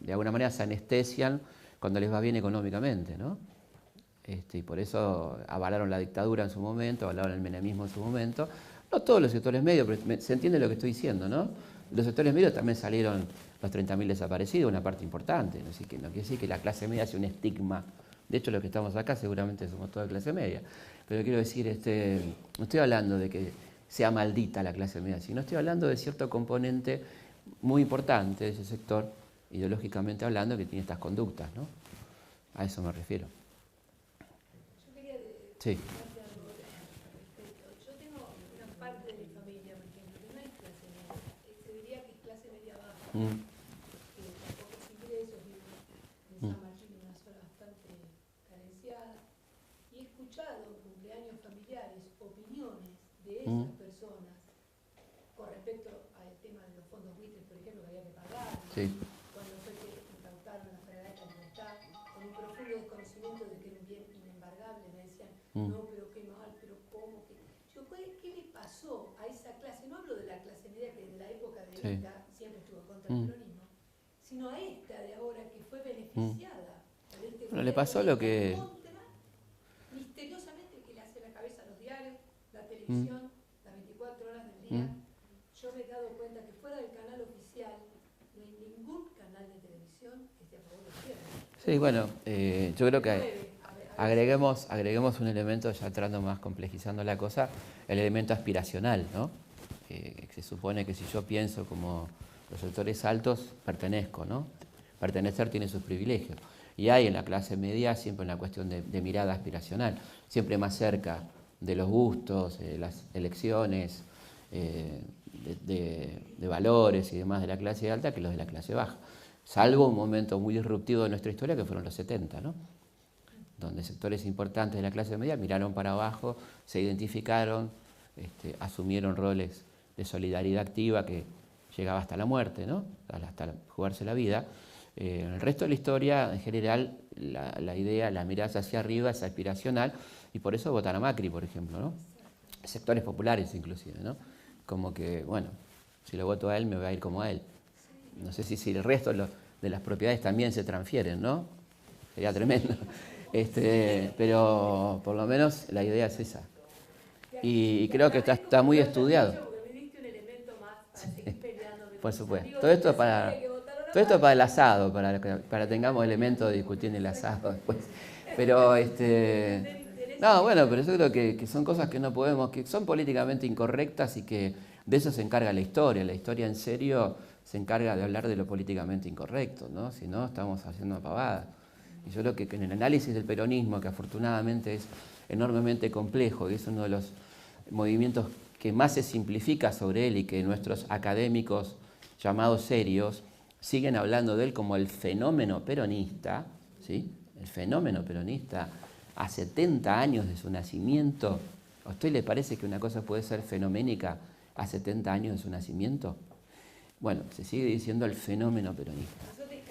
alguna manera se anestesian cuando les va bien económicamente, ¿no? Y por eso avalaron la dictadura en su momento, avalaron el menemismo en su momento. No todos los sectores medios, pero se entiende lo que estoy diciendo, ¿no? Los sectores medios también salieron los 30.000 desaparecidos, una parte importante. No quiere decir que la clase media sea un estigma. De hecho, los que estamos acá seguramente somos toda clase media. Pero quiero decir, no estoy hablando de que sea maldita la clase media, sino estoy hablando de cierto componente muy importante de ese sector, ideológicamente hablando, que tiene estas conductas, ¿no? A eso me refiero. Yo quería Sí. comentarte algo al respecto. Yo tengo una parte de mi familia, por ejemplo, que no es clase media, se diría que es clase media baja, que con pocos ingresos, vive en San Martín, en una zona bastante carenciada, y he escuchado en cumpleaños familiares opiniones de esas personas con respecto al tema de los fondos buitres, por ejemplo, que había que pagar, Sí. cuando fue que incautaron la Fragata Libertad, con un profundo desconocimiento de que era un bien inembargable, me decían, no, pero qué mal, pero cómo, que... Yo, ¿qué le pasó a esa clase? No hablo de la clase media que en la época de Evita siempre estuvo contra el peronismo, sino a esta de ahora que fue beneficiada por este Bueno, le pasó lo que... contra, misteriosamente, que le hace la cabeza a los diarios, la televisión, las 24 horas del día. Yo me he dado cuenta que fuera del canal oficial no hay ningún canal de televisión que esté a favor de la izquierda. Sí, bueno, yo creo que agreguemos un elemento, ya entrando más complejizando la cosa, el elemento aspiracional, ¿no? Se supone que si yo pienso como los sectores altos, pertenezco, ¿no? Pertenecer tiene sus privilegios. Y hay en la clase media siempre una cuestión de mirada aspiracional, siempre más cerca de los gustos, las elecciones, de valores y demás de la clase alta que los de la clase baja. Salvo un momento muy disruptivo de nuestra historia que fueron los 70, ¿no? Donde sectores importantes de la clase media miraron para abajo, se identificaron, asumieron roles de solidaridad activa que llegaba hasta la muerte, ¿no? Hasta jugarse la vida. En el resto de la historia, en general, la idea, la mirada hacia arriba es aspiracional y por eso votan a Macri, por ejemplo, ¿no? Sectores populares inclusive, ¿no? Como que, bueno, si lo voto a él me va a ir como a él. No sé si el resto de las propiedades también se transfieren, ¿no? Sería tremendo. Pero por lo menos la idea es esa. Y creo que está muy estudiado. Por supuesto. Todo esto para el asado, para tengamos elementos de discutir en el asado después. Pero no, bueno, pero yo creo que son cosas que no podemos, que son políticamente incorrectas y que de eso se encarga la historia. La historia en serio se encarga de hablar de lo políticamente incorrecto, ¿no? Si no, estamos haciendo pavadas. Y yo creo que en el análisis del peronismo, que afortunadamente es enormemente complejo y es uno de los movimientos que más se simplifica sobre él y que nuestros académicos llamados serios siguen hablando de él como el fenómeno peronista, ¿sí? El fenómeno peronista a 70 años de su nacimiento. ¿A usted le parece que una cosa puede ser fenoménica a 70 años de su nacimiento? Bueno, se sigue diciendo el fenómeno peronista,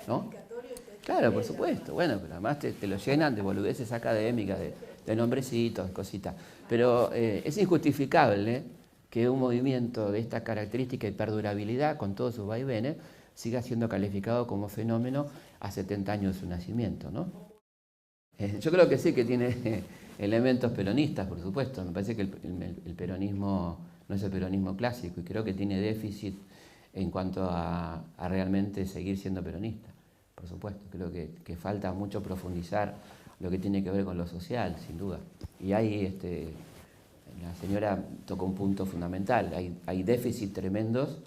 ¿no? Claro, por supuesto. Bueno, pero además te lo llenan de boludeces académicas, de nombrecitos, de cositas. Pero es injustificable que un movimiento de esta característica y perdurabilidad, con todos sus vaivenes, siga siendo calificado como fenómeno a 70 años de su nacimiento, ¿no? Yo creo que sí que tiene elementos peronistas, por supuesto. Me parece que el peronismo no es el peronismo clásico y creo que tiene déficit en cuanto a realmente seguir siendo peronista. Por supuesto, creo que falta mucho profundizar lo que tiene que ver con lo social, sin duda. Y ahí la señora tocó un punto fundamental. Hay déficits tremendos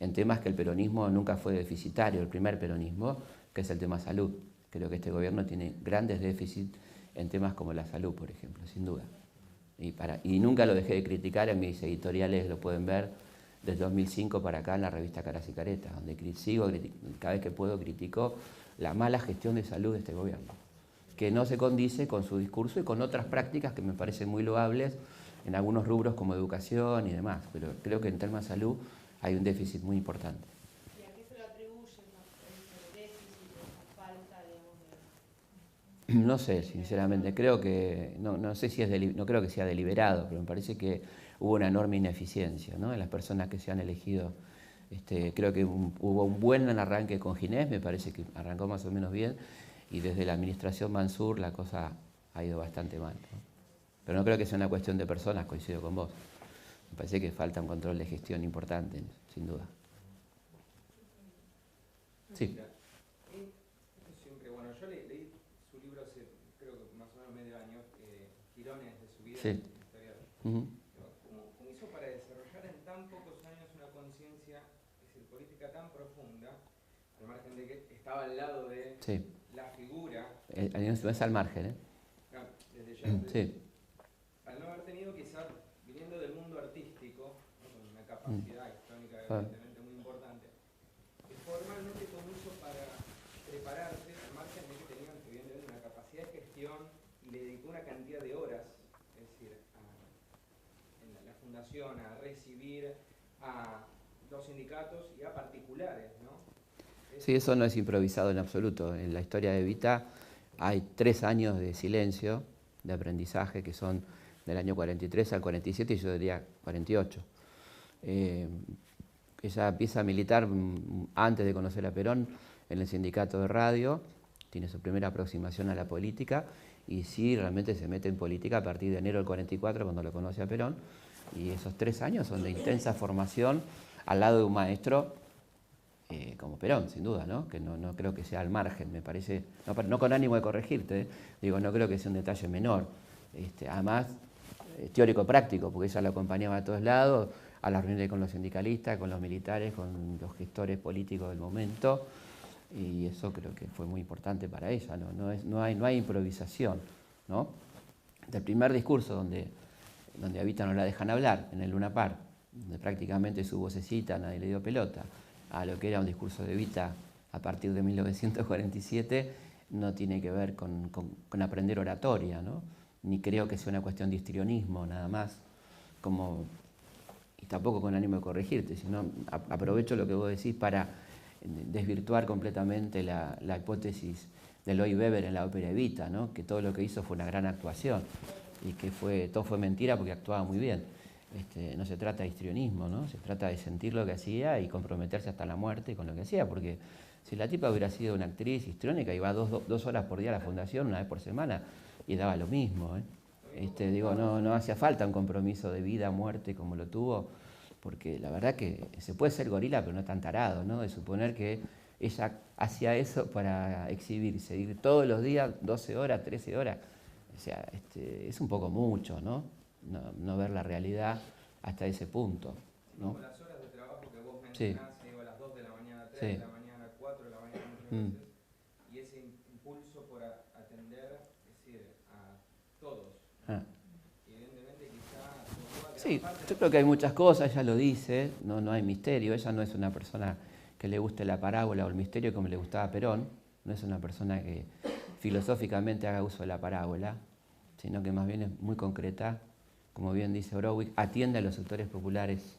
en temas que el peronismo nunca fue deficitario, el primer peronismo, que es el tema salud. Creo que este gobierno tiene grandes déficits en temas como la salud, por ejemplo, sin duda. Y nunca lo dejé de criticar, en mis editoriales lo pueden ver, desde 2005 para acá en la revista Caras y Caretas, donde cada vez que puedo critico la mala gestión de salud de este gobierno, que no se condice con su discurso y con otras prácticas que me parecen muy loables en algunos rubros como educación y demás, pero creo que en temas de salud hay un déficit muy importante. ¿Y a qué se lo atribuyen ese déficit o esa falta, digamos, No sé, sinceramente, creo que, no sé si no creo que sea deliberado, pero me parece que hubo una enorme ineficiencia, ¿no? En las personas que se han elegido. Creo que hubo un buen arranque con Ginés, me parece que arrancó más o menos bien, y desde la administración Mansur la cosa ha ido bastante mal, ¿no? Pero no creo que sea una cuestión de personas, coincido con vos. Me parece que falta un control de gestión importante, sin duda. Sí. Siempre, bueno, yo leí su libro hace, creo que más o menos medio año, Girones de su vida, Sí. historia, Uh-huh. como hizo para desarrollar política tan profunda, al margen de que estaba al lado de Sí. la figura, No es al margen, ¿eh? claro, desde ya, Sí. al no haber tenido quizás, viniendo del mundo artístico, ¿no? Con una capacidad histórica evidentemente muy importante, que formalmente compuso para prepararse, al margen de que tenían evidentemente una capacidad de gestión y le dedicó una cantidad de horas, es decir, en la fundación, a recibir a los sindicatos y a particulares, ¿no? Sí, eso no es improvisado en absoluto. En la historia de Evita hay 3 años de silencio, de aprendizaje, que son del año 43 al 47 y yo diría 48. Ella empieza a militar antes de conocer a Perón en el sindicato de radio, tiene su primera aproximación a la política y sí, realmente se mete en política a partir de enero del 44 cuando lo conoce a Perón, y esos 3 años son de intensa formación al lado de un maestro como Perón, sin duda, ¿no? Que no creo que sea al margen, me parece, no con ánimo de corregirte, digo, no creo que sea un detalle menor. Además, teórico-práctico, porque ella lo acompañaba a todos lados, a las reuniones con los sindicalistas, con los militares, con los gestores políticos del momento, y eso creo que fue muy importante para ella, no hay improvisación, ¿no? Del primer discurso donde a Evita no la dejan hablar, en el Luna Park, donde prácticamente su vocecita nadie le dio pelota, a lo que era un discurso de Evita a partir de 1947, no tiene que ver con aprender oratoria, ¿no? Ni creo que sea una cuestión de histrionismo nada más, y tampoco con ánimo de corregirte, sino aprovecho lo que vos decís para desvirtuar completamente la hipótesis de Lloyd Webber en la ópera Evita, ¿no? Que todo lo que hizo fue una gran actuación y que todo fue mentira porque actuaba muy bien. No se trata de histrionismo, ¿no? Se trata de sentir lo que hacía y comprometerse hasta la muerte con lo que hacía, porque si la tipa hubiera sido una actriz histriónica, iba 2 horas por día a la fundación, 1 vez por semana, y daba lo mismo, ¿eh? No hacía falta un compromiso de vida, muerte como lo tuvo, porque la verdad que se puede ser gorila, pero no tan tarado, ¿no? De suponer que ella hacía eso para exhibirse, ir todos los días, 12 horas, 13 horas, o sea, es un poco mucho, ¿no? No ver la realidad hasta ese punto, ¿no? Como las horas de trabajo que vos Sí. mencionás, se iba a las 2 de la mañana, 3 Sí. de la mañana, 4 de la mañana muchas veces, y ese impulso por atender, es decir, a todos. Evidentemente quizá tomó a Sí, gran parte yo creo que hay muchas cosas, ella lo dice, no hay misterio, ella no es una persona que le guste la parábola o el misterio como le gustaba a Perón, no es una persona que filosóficamente haga uso de la parábola, sino que más bien es muy concreta, como bien dice Browick, atiende a los sectores populares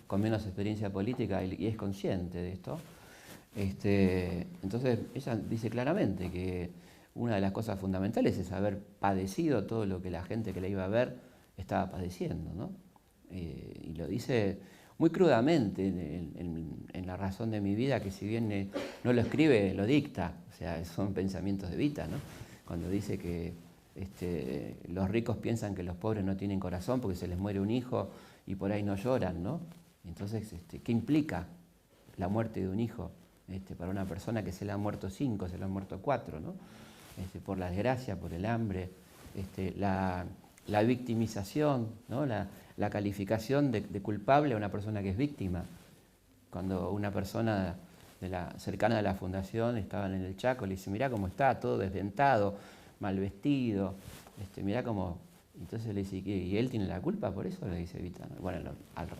con menos experiencia política y es consciente de esto. Entonces ella dice claramente que una de las cosas fundamentales es haber padecido todo lo que la gente que la iba a ver estaba padeciendo, ¿no? Y lo dice muy crudamente en La razón de mi vida, que si bien no lo escribe, lo dicta, o sea, son pensamientos de Evita, ¿no? Cuando dice que los ricos piensan que los pobres no tienen corazón porque se les muere un hijo y por ahí no lloran, ¿no? Entonces, ¿qué implica la muerte de un hijo para una persona que se le han muerto 5, se le han muerto 4, ¿no? Por la desgracia, por el hambre, la victimización, ¿no? La calificación de culpable a una persona que es víctima. Cuando una persona cercana a la fundación estaban en el Chaco, le dice, mirá cómo está, todo desdentado, mal vestido, mirá cómo... Entonces le dice, ¿y él tiene la culpa por eso? Le dice Evita, ¿no? Bueno,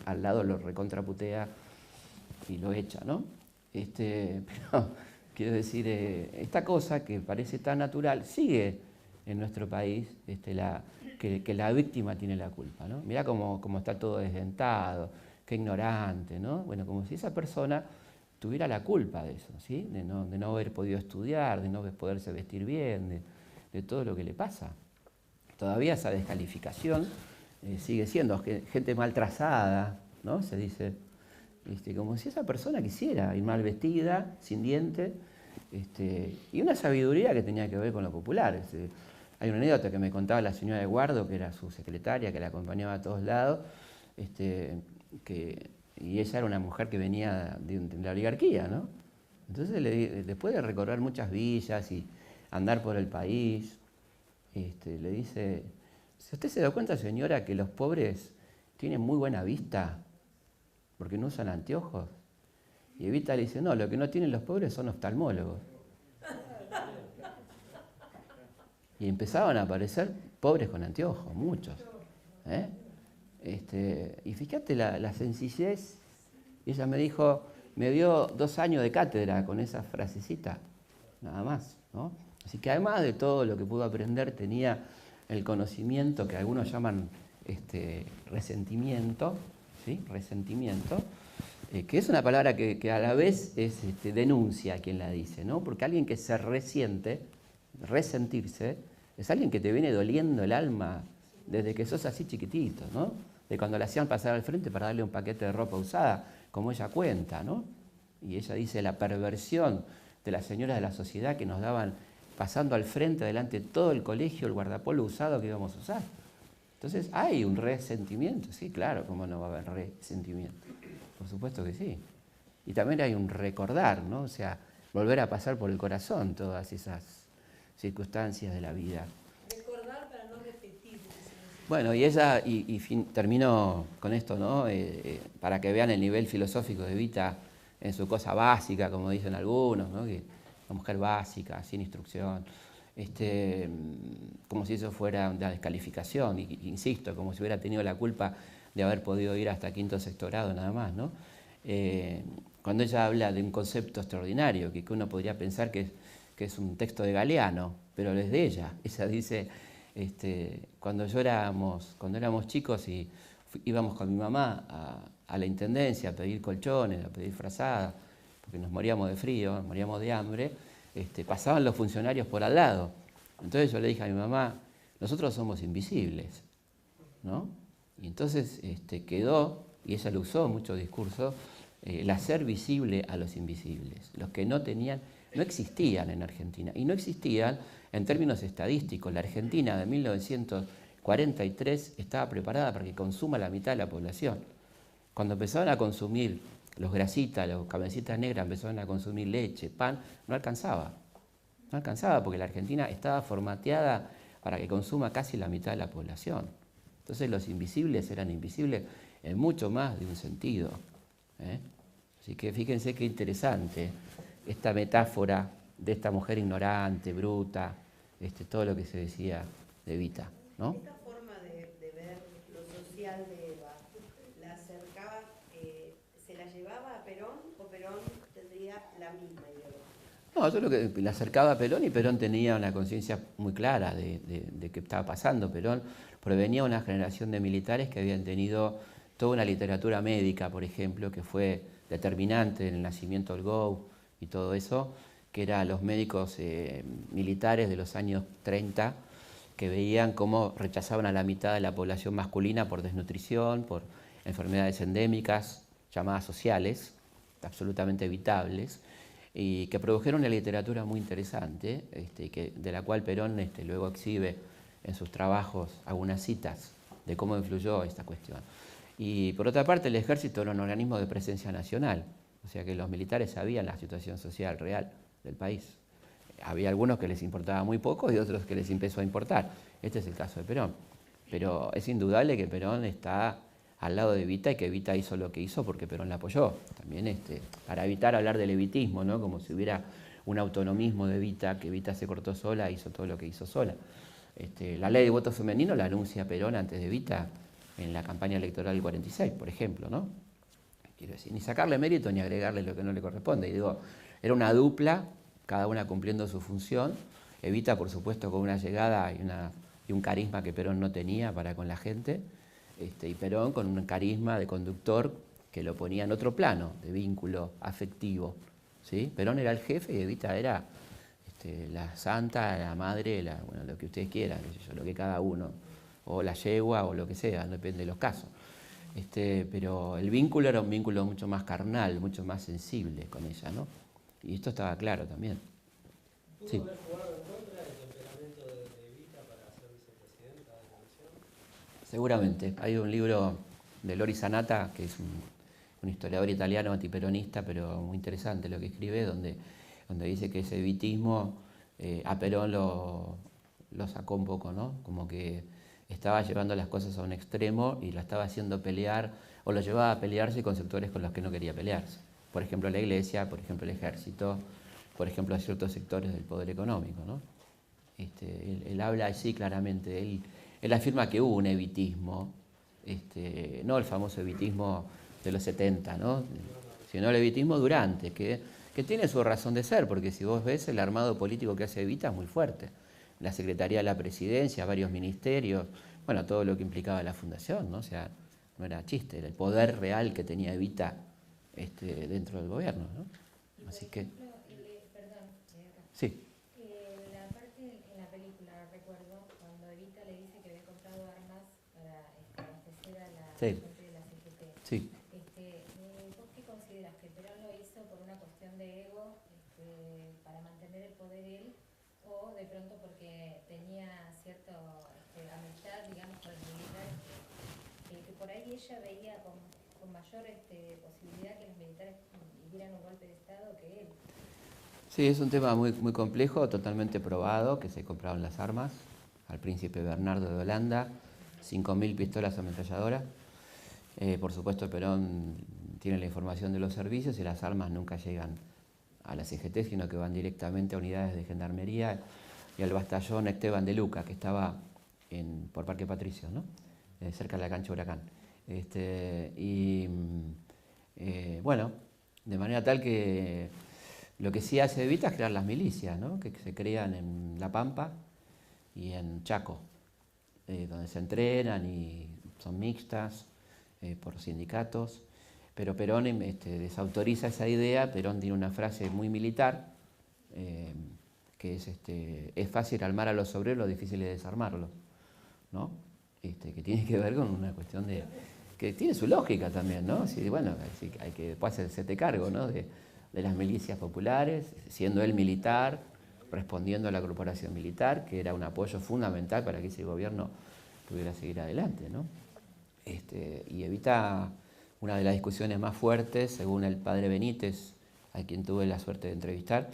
al lado lo recontraputea y lo echa, ¿no? Pero quiero decir, esta cosa que parece tan natural sigue en nuestro país, que la víctima tiene la culpa, ¿no? Mirá cómo está todo desdentado, qué ignorante, ¿no? Bueno, como si esa persona tuviera la culpa de eso, ¿sí? De no haber podido estudiar, de no poderse vestir bien, de todo lo que le pasa. Todavía esa descalificación sigue siendo gente mal trazada, ¿no? Se dice, como si esa persona quisiera ir mal vestida, sin dientes, y una sabiduría que tenía que ver con lo popular. Hay una anécdota que me contaba la señora de Guardo, que era su secretaria, que la acompañaba a todos lados, y ella era una mujer que venía de la oligarquía, ¿no? Entonces, después de recorrer muchas villas y andar por el país, le dice, si usted se da cuenta, señora, que los pobres tienen muy buena vista porque no usan anteojos, Y Evita le dice, no, lo que no tienen los pobres son oftalmólogos. Y empezaban a aparecer pobres con anteojos, muchos. Y fíjate la sencillez. Ella me dijo, me dio 2 años de cátedra con esa frasecita, nada más, ¿no? Así que además de todo lo que pudo aprender, tenía el conocimiento que algunos llaman resentimiento, ¿sí? Resentimiento, que es una palabra que a la vez es denuncia a quien la dice, ¿no? Porque alguien que se resiente, resentirse, es alguien que te viene doliendo el alma desde que sos así chiquitito, ¿no? De cuando le hacían pasar al frente para darle un paquete de ropa usada, como ella cuenta, ¿no? Y ella dice la perversión de las señoras de la sociedad que nos daban pasando al frente delante de todo el colegio el guardapolvo usado que íbamos a usar. Entonces hay un resentimiento, sí, claro, ¿cómo no va a haber resentimiento? Por supuesto que sí. Y también hay un recordar, ¿no? O sea, volver a pasar por el corazón todas esas circunstancias de la vida. Recordar para no repetir. Bueno, y ella, termino con esto, ¿no? Para que vean el nivel filosófico de Evita en su cosa básica, como dicen algunos, ¿no? Que una mujer básica, sin instrucción, como si eso fuera una descalificación, insisto, como si hubiera tenido la culpa de haber podido ir hasta 5º o 6º grado nada más, ¿no? Cuando ella habla de un concepto extraordinario, que uno podría pensar que es un texto de Galeano, pero es de ella. Ella dice, cuando éramos chicos y íbamos con mi mamá a la intendencia a pedir colchones, a pedir frazadas, porque nos moríamos de frío, nos moríamos de hambre, pasaban los funcionarios por al lado. Entonces yo le dije a mi mamá, nosotros somos invisibles, ¿no? Y entonces quedó, y ella lo usó en muchos discursos, el hacer visible a los invisibles, los que no existían en Argentina, y no existían en términos estadísticos. La Argentina de 1943 estaba preparada para que consuma la mitad de la población. Cuando empezaron a consumir los grasitas, los cabecitas negras, empezaron a consumir leche, pan, no alcanzaba. No alcanzaba porque la Argentina estaba formateada para que consuma casi la mitad de la población. Entonces los invisibles eran invisibles en mucho más de un sentido. Así que fíjense qué interesante esta metáfora de esta mujer ignorante, bruta, todo lo que se decía de Evita, ¿no? Esta forma de ver lo social de Eva, ¿la acercaba, se la llevaba a Perón o Perón tendría la misma ideología? No, yo lo que la acercaba a Perón, y Perón tenía una conciencia muy clara de qué estaba pasando. Perón provenía de una generación de militares que habían tenido toda una literatura médica, por ejemplo, que fue determinante en el nacimiento del GO y todo eso, que eran los médicos militares de los años 30, que veían cómo rechazaban a la mitad de la población masculina por desnutrición, por enfermedades endémicas, llamadas sociales, absolutamente evitables, y que produjeron una literatura muy interesante, de la cual Perón luego exhibe en sus trabajos algunas citas de cómo influyó esta cuestión. Y por otra parte, el ejército era un organismo de presencia nacional, o sea que los militares sabían la situación social real del país. Había algunos que les importaba muy poco y otros que les empezó a importar. Este es el caso de Perón. Pero es indudable que Perón está al lado de Evita y que Evita hizo lo que hizo porque Perón la apoyó. También para evitar hablar del evitismo, ¿no? Como si hubiera un autonomismo de Evita, que Evita se cortó sola, hizo todo lo que hizo sola. La ley de voto femenino la anuncia Perón antes de Evita en la campaña electoral del 46, por ejemplo, ¿no? Quiero decir, ni sacarle mérito ni agregarle lo que no le corresponde. Y digo, era una dupla, cada una cumpliendo su función. Evita, por supuesto, con una llegada y un carisma que Perón no tenía para con la gente, y Perón con un carisma de conductor que lo ponía en otro plano, de vínculo afectivo, ¿sí? Perón era el jefe y Evita era la santa, la madre, bueno, lo que ustedes quieran, lo que cada uno, o la yegua o lo que sea, depende de los casos. Pero el vínculo era un vínculo mucho más carnal, mucho más sensible con ella, ¿no? Y esto estaba claro también. ¿Pudo Sí. haber jugado en contra del temperamento de Evita para ser vicepresidenta de la nación? Seguramente. Hay un libro de Lori Sanata, que es un historiador italiano antiperonista, pero muy interesante lo que escribe, donde dice que ese evitismo a Perón lo sacó un poco, ¿no? Como que estaba llevando las cosas a un extremo y la estaba haciendo pelear, o lo llevaba a pelearse con sectores con los que no quería pelearse. por ejemplo, la Iglesia, por ejemplo, el Ejército, por ejemplo, a ciertos sectores del poder económico, ¿no? Él habla así claramente, él afirma que hubo un evitismo, no el famoso evitismo de los 70, ¿no? Sino el evitismo durante, que tiene su razón de ser, porque si vos ves el armado político que hace Evita es muy fuerte. La Secretaría de la Presidencia, varios ministerios, bueno, todo lo que implicaba la fundación, ¿no? O sea, no era chiste, era el poder real que tenía Evita dentro del gobierno, ¿no? Así que... Perdón, sí. la parte en la película, recuerdo, cuando Evita le dice que había comprado armas para abastecer a la Sí. gente de la CGT. Sí. ¿Vos qué consideras? ¿Que Perón lo hizo por una cuestión de ego, para mantener el poder él, o de pronto porque tenía cierta amistad, digamos, con el militar, que por ahí ella veía con mayor posibilidad que los militares dieran un golpe de Estado que él? Sí, es un tema muy, muy complejo, totalmente probado, que se compraron las armas al príncipe Bernardo de Holanda, 5.000 pistolas ametralladoras. Por supuesto, Perón tiene la información de los servicios y las armas nunca llegan a la CGT, sino que van directamente a unidades de gendarmería y al batallón Esteban de Luca, que estaba por Parque Patricio, ¿no? Cerca de la cancha Huracán. Bueno, de manera tal que lo que sí hace Evita es crear las milicias, ¿no? Que se crean en La Pampa y en Chaco, donde se entrenan y son mixtas por sindicatos, pero Perón desautoriza esa idea. Perón tiene una frase muy militar, que es fácil armar a los obreros, lo difícil es desarmarlos, ¿no? Que tiene que ver con una cuestión que tiene su lógica también, ¿no? Sí, bueno, hay que después hacerte cargo, ¿no? de las milicias populares, siendo él militar, respondiendo a la corporación militar, que era un apoyo fundamental para que ese gobierno pudiera seguir adelante, ¿no? Y Evita, una de las discusiones más fuertes, según el padre Benítez, a quien tuve la suerte de entrevistar,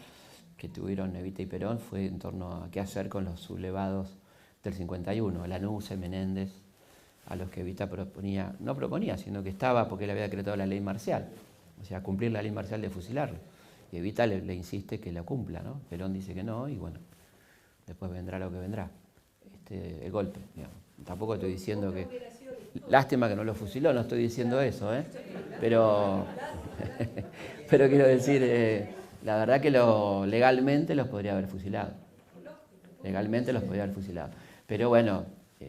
que tuvieron Evita y Perón, fue en torno a qué hacer con los sublevados del 51, Lanusse, Menéndez, a los que Evita no proponía, sino que estaba porque él había decretado la ley marcial, o sea, cumplir la ley marcial de fusilarlo. Y Evita le insiste que la cumpla, ¿no? Perón dice que no, y bueno, después vendrá lo que vendrá, el golpe, digamos. Tampoco estoy diciendo que... Lástima que no lo fusiló, no estoy diciendo eso, pero quiero decir, la verdad que legalmente los podría haber fusilado. Legalmente los podría haber fusilado. Pero bueno,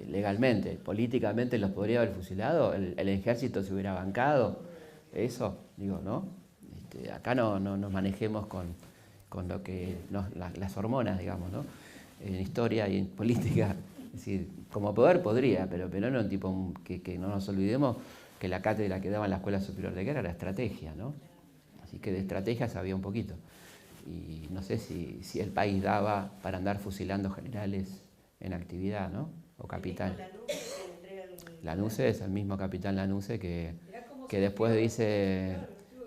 legalmente, políticamente los podría haber fusilado, el ejército se hubiera bancado, eso, digo, ¿no? Acá no nos manejemos con lo que las hormonas, digamos, ¿no? En historia y en política. Es decir, como poder podría, pero no era un tipo que no nos olvidemos que la cátedra que daba en la Escuela Superior de Guerra era estrategia, ¿no? Así que de estrategia sabía un poquito. Y no sé si el país daba para andar fusilando generales en actividad, ¿no? O capitán. Lanusse es el mismo capitán Lanusse que después dice,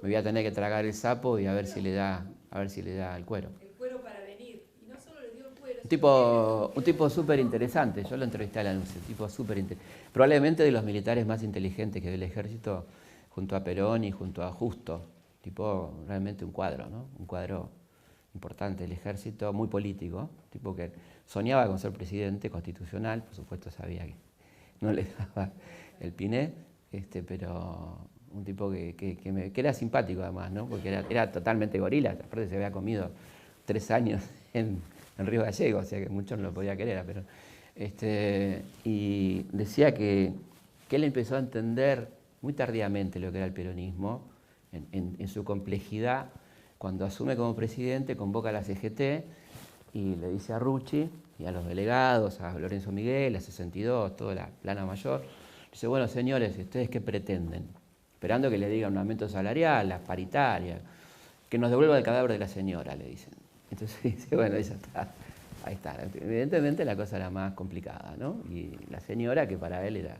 me voy a tener que tragar el sapo y a ver si le da el cuero. Un tipo súper interesante, yo lo entrevisté a Lanusse, un tipo súper interesante. Probablemente de los militares más inteligentes que ve el ejército, junto a Perón y junto a Justo. Tipo, realmente un cuadro, ¿no? Un cuadro importante del ejército, muy político. Tipo que soñaba con ser presidente constitucional, por supuesto sabía que no le daba el piné, pero un tipo que era simpático además, ¿no? Porque era totalmente gorila, aparte se había comido 3 años en Río Gallego, o sea que muchos no lo podía querer, pero y decía que él empezó a entender muy tardíamente lo que era el peronismo, en su complejidad, cuando asume como presidente, convoca a la CGT y le dice a Rucci y a los delegados, a Lorenzo Miguel, a 62, toda la plana mayor, dice, bueno, señores, ¿ustedes qué pretenden? Esperando que le digan un aumento salarial, la paritaria, que nos devuelva el cadáver de la señora, le dicen. Entonces dice, bueno, ya está, ahí está. Evidentemente la cosa era más complicada, ¿no? Y la señora, que para él era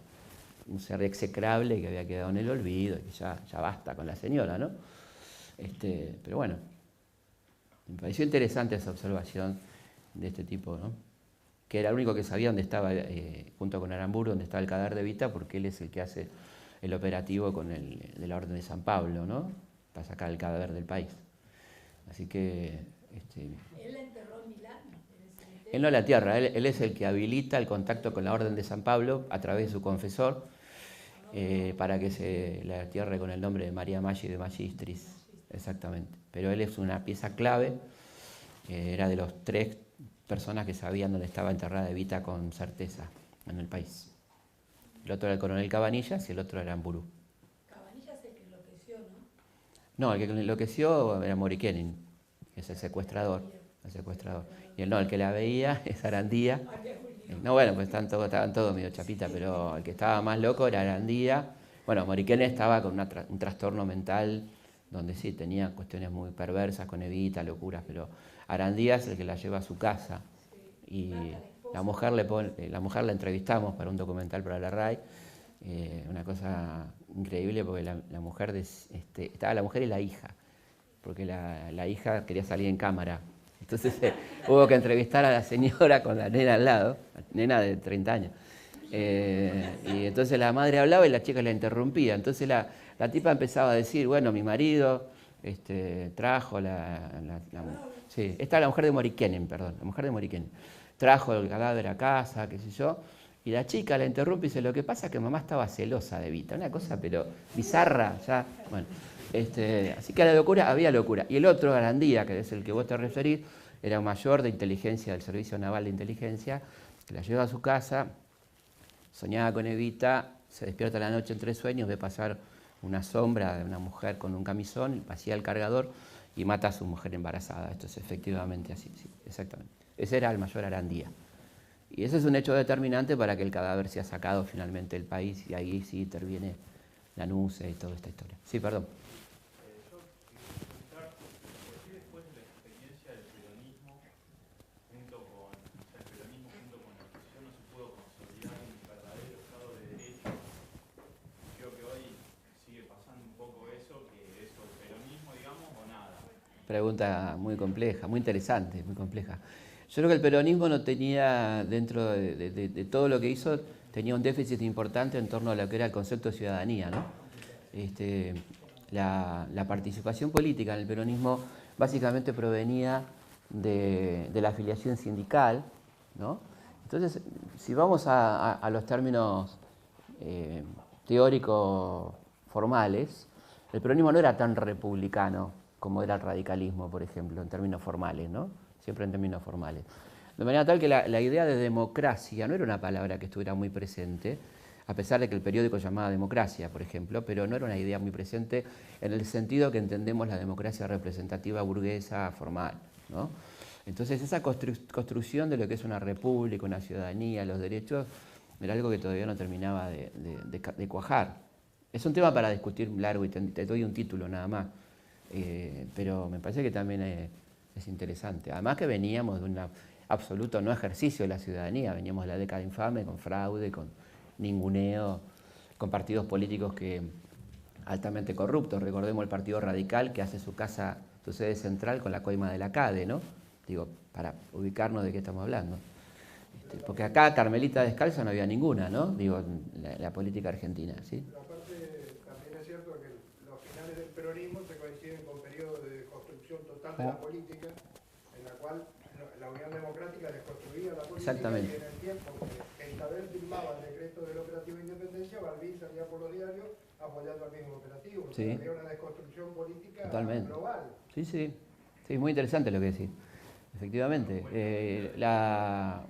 un ser execrable que había quedado en el olvido, y que ya basta con la señora, ¿no? Pero bueno, me pareció interesante esa observación de este tipo, ¿no? Que era el único que sabía dónde estaba, junto con Aramburu, dónde estaba el cadáver de Evita, porque él es el que hace el operativo de la Orden de San Pablo, ¿no? para sacar el cadáver del país. Así que... Él la enterró en Milán. Él no la tierra, él es el que habilita el contacto con la Orden de San Pablo a través de su confesor para que se la entierre con el nombre de María Maggi de Magistris. Exactamente. Pero él es una pieza clave, era de los 3 personas que sabían dónde estaba enterrada Evita con certeza en el país. El otro era el coronel Cabanillas y el otro era Amburú. Cabanillas es el que enloqueció, ¿no? No, el que enloqueció era Morikenin, que es el secuestrador. Y el que la veía es Arandía. No, bueno, pues estaban todos medio chapita, pero el que estaba más loco era Arandía. Bueno, Morikenin estaba con un trastorno mental donde sí tenía cuestiones muy perversas con Evita, locuras, pero Arandía es el que la lleva a su casa. Y la mujer la entrevistamos para un documental para la RAI. Una cosa increíble porque la mujer estaba la mujer y la hija, porque la hija quería salir en cámara. Entonces hubo que entrevistar a la señora con la nena al lado, la nena de 30 años. Y entonces la madre hablaba y la chica la interrumpía. Entonces la tipa empezaba a decir, bueno, mi marido trajo sí, esta es la mujer de Morikenin, perdón, la mujer de Morikenin. Trajo el cadáver a casa, qué sé yo. Y la chica la interrumpe y dice, lo que pasa es que mamá estaba celosa de Evita. Una cosa pero bizarra, ya, bueno. Así que había locura. Y el otro, Arandía, que es el que vos te referís, era un mayor de inteligencia del Servicio Naval de Inteligencia, que la lleva a su casa, soñaba con Evita, se despierta la noche entre sueños, ve pasar una sombra de una mujer con un camisón, vacía el cargador y mata a su mujer embarazada. Esto es efectivamente así, sí, exactamente. Ese era el mayor Arandía. Y ese es un hecho determinante para que el cadáver sea sacado finalmente del país y ahí sí interviene la NUCE y toda esta historia. Sí, perdón. Pregunta muy compleja, muy interesante, muy compleja. Yo creo que el peronismo no tenía, dentro de todo lo que hizo, tenía un déficit importante en torno a lo que era el concepto de ciudadanía, ¿no? La participación política en el peronismo básicamente provenía de la afiliación sindical, ¿no? Entonces, si vamos a los términos teóricos formales, el peronismo no era tan republicano como era el radicalismo, por ejemplo, en términos formales, ¿no? Siempre en términos formales. De manera tal que la idea de democracia no era una palabra que estuviera muy presente, a pesar de que el periódico llamaba democracia, por ejemplo, pero no era una idea muy presente en el sentido que entendemos la democracia representativa burguesa formal, ¿no? Entonces esa construcción de lo que es una república, una ciudadanía, los derechos, era algo que todavía no terminaba de cuajar. Es un tema para discutir largo y te doy un título nada más. Pero me parece que también es interesante. Además que veníamos de un absoluto no ejercicio de la ciudadanía, veníamos de la década infame con fraude, con ninguneo, con partidos políticos altamente corruptos. Recordemos el Partido Radical que hace su sede central con la coima de la CADE, ¿no? Digo, para ubicarnos de qué estamos hablando. Porque acá Carmelita Descalza no había ninguna, ¿no? Digo, la política argentina, ¿sí? Pero aparte, también es cierto que los finales del peronismo se coinciden con periodos de construcción total de la política, en la cual la Unión Democrática desconstruía la política. Exactamente. Y en el tiempo que Isabel firmaba el decreto del operativo de independencia, Balbín salía por los diarios apoyando al mismo operativo. O sea, había una desconstrucción política global. Sí, sí. Sí, muy interesante lo que decís. Efectivamente.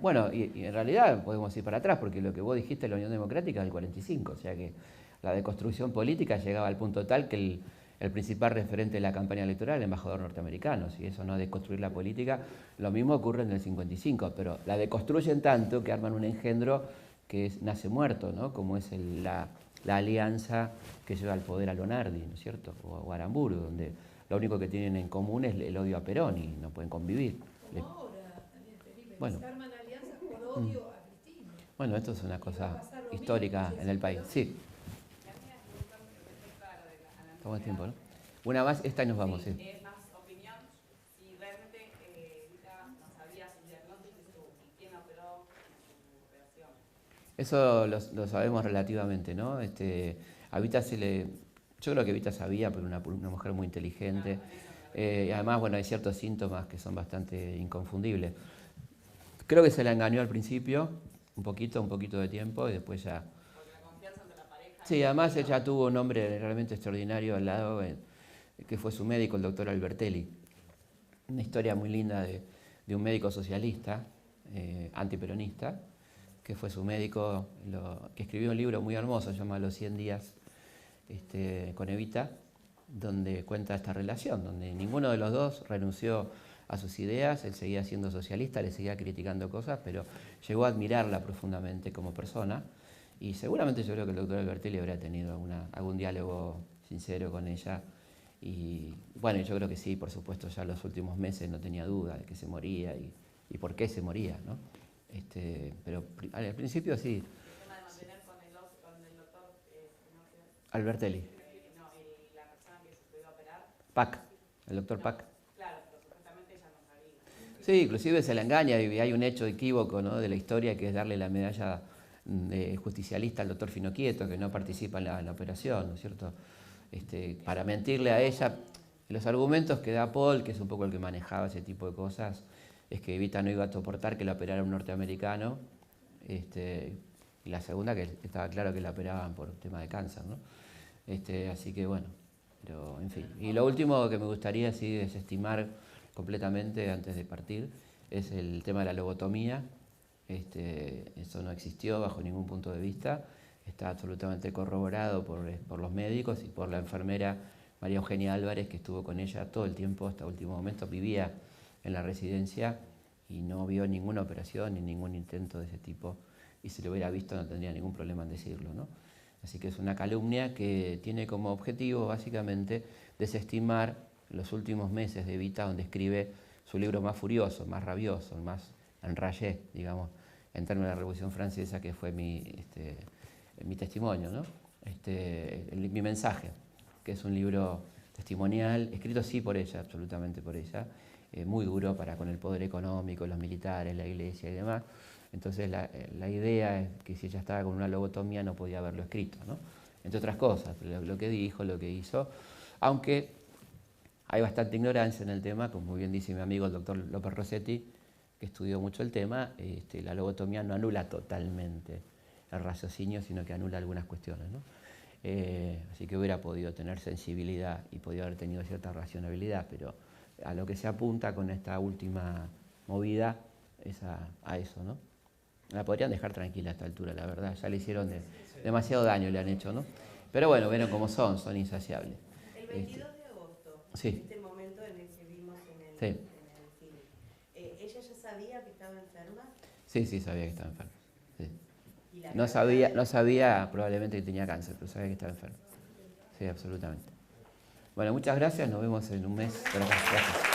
Bueno, y en realidad podemos ir para atrás, porque lo que vos dijiste de la Unión Democrática es del 45, o sea que la deconstrucción política llegaba al punto tal que el principal referente de la campaña electoral era el embajador norteamericano. Si eso no es deconstruir la política, lo mismo ocurre en el 55, pero la deconstruyen tanto que arman un engendro que nace muerto, ¿no? Como es la alianza que lleva al poder a Lonardi, ¿no es cierto? O a Aramburu, donde lo único que tienen en común es el odio a Perón y no pueden convivir. Como ahora, también, Felipe, bueno. se arman alianzas por odio a Cristina. Bueno, esto es una cosa histórica en el país. Sí. Estamos en tiempo, ¿no? Una más, esta y nos vamos, sí. Es más opinión, si realmente Evita no sabía su diagnóstico y quién operó su operación. Eso lo sabemos relativamente, ¿no? A Evita Yo creo que Evita sabía, pero una mujer muy inteligente. Y además, bueno, hay ciertos síntomas que son bastante inconfundibles. Creo que se la engañó al principio, un poquito de tiempo, y después ya... Porque la confianza entre la pareja... Sí, además ella tuvo un hombre realmente extraordinario al lado, que fue su médico, el doctor Albertelli. Una historia muy linda de un médico socialista, antiperonista, que fue su médico, que escribió un libro muy hermoso, llamado Los 100 días con Evita, donde cuenta esta relación, donde ninguno de los dos renunció a sus ideas, él seguía siendo socialista, le seguía criticando cosas, pero llegó a admirarla profundamente como persona, y seguramente yo creo que el doctor Albertelli habría tenido algún diálogo sincero con ella, y bueno, yo creo que sí, por supuesto, ya en los últimos meses no tenía duda de que se moría y por qué se moría, ¿no? Pero al principio sí. El tema de mantener con el doctor Albertelli. No, la persona que se pudo operar. Pac, el doctor Pac. Claro, pero supuestamente ella no sabía. Sí, inclusive se la engaña y hay un hecho equívoco, ¿no?, de la historia, que es darle la medalla de justicialista al doctor Finocchieto, que no participa en la operación, ¿no es cierto? Para mentirle a ella. Los argumentos que da Paul, que es un poco el que manejaba ese tipo de cosas, es que Evita no iba a soportar que la operara un norteamericano, y la segunda, que estaba claro que la operaban por tema de cáncer, ¿no? Así que bueno, pero en fin. Y lo último que me gustaría sí desestimar completamente antes de partir es el tema de la lobotomía. Eso no existió bajo ningún punto de vista, está absolutamente corroborado por los médicos y por la enfermera María Eugenia Álvarez, que estuvo con ella todo el tiempo hasta el último momento, vivía en la residencia y no vio ninguna operación ni ningún intento de ese tipo, y si lo hubiera visto no tendría ningún problema en decirlo, ¿no? Así que es una calumnia que tiene como objetivo básicamente desestimar los últimos meses de Evita, donde escribe su libro más furioso, más rabioso, más enrayé, digamos, en términos de la Revolución Francesa, que fue mi testimonio, ¿no? Mi mensaje, que es un libro testimonial, escrito sí por ella, absolutamente por ella, muy duro con el poder económico, los militares, la iglesia y demás. Entonces la idea es que si ella estaba con una lobotomía no podía haberlo escrito, ¿no? Entre otras cosas, lo que dijo, lo que hizo, aunque hay bastante ignorancia en el tema, como muy bien dice mi amigo el doctor López Rossetti, que estudió mucho el tema. La lobotomía no anula totalmente el raciocinio, sino que anula algunas cuestiones, ¿no? Así que hubiera podido tener sensibilidad y podía haber tenido cierta racionalidad, pero a lo que se apunta con esta última movida es a eso, ¿no? La podrían dejar tranquila a esta altura, la verdad, ya le hicieron demasiado daño, le han hecho, ¿no? Pero bueno, vieron cómo son insaciables. El 22 de agosto, sí. este momento en el que vimos en el sí. film, ¿ella ya sabía que estaba enferma? Sí, sabía que estaba enferma. Sí. No sabía probablemente que tenía cáncer, pero sabía que estaba enferma. Sí, absolutamente. Bueno, muchas gracias, nos vemos en un mes. Gracias.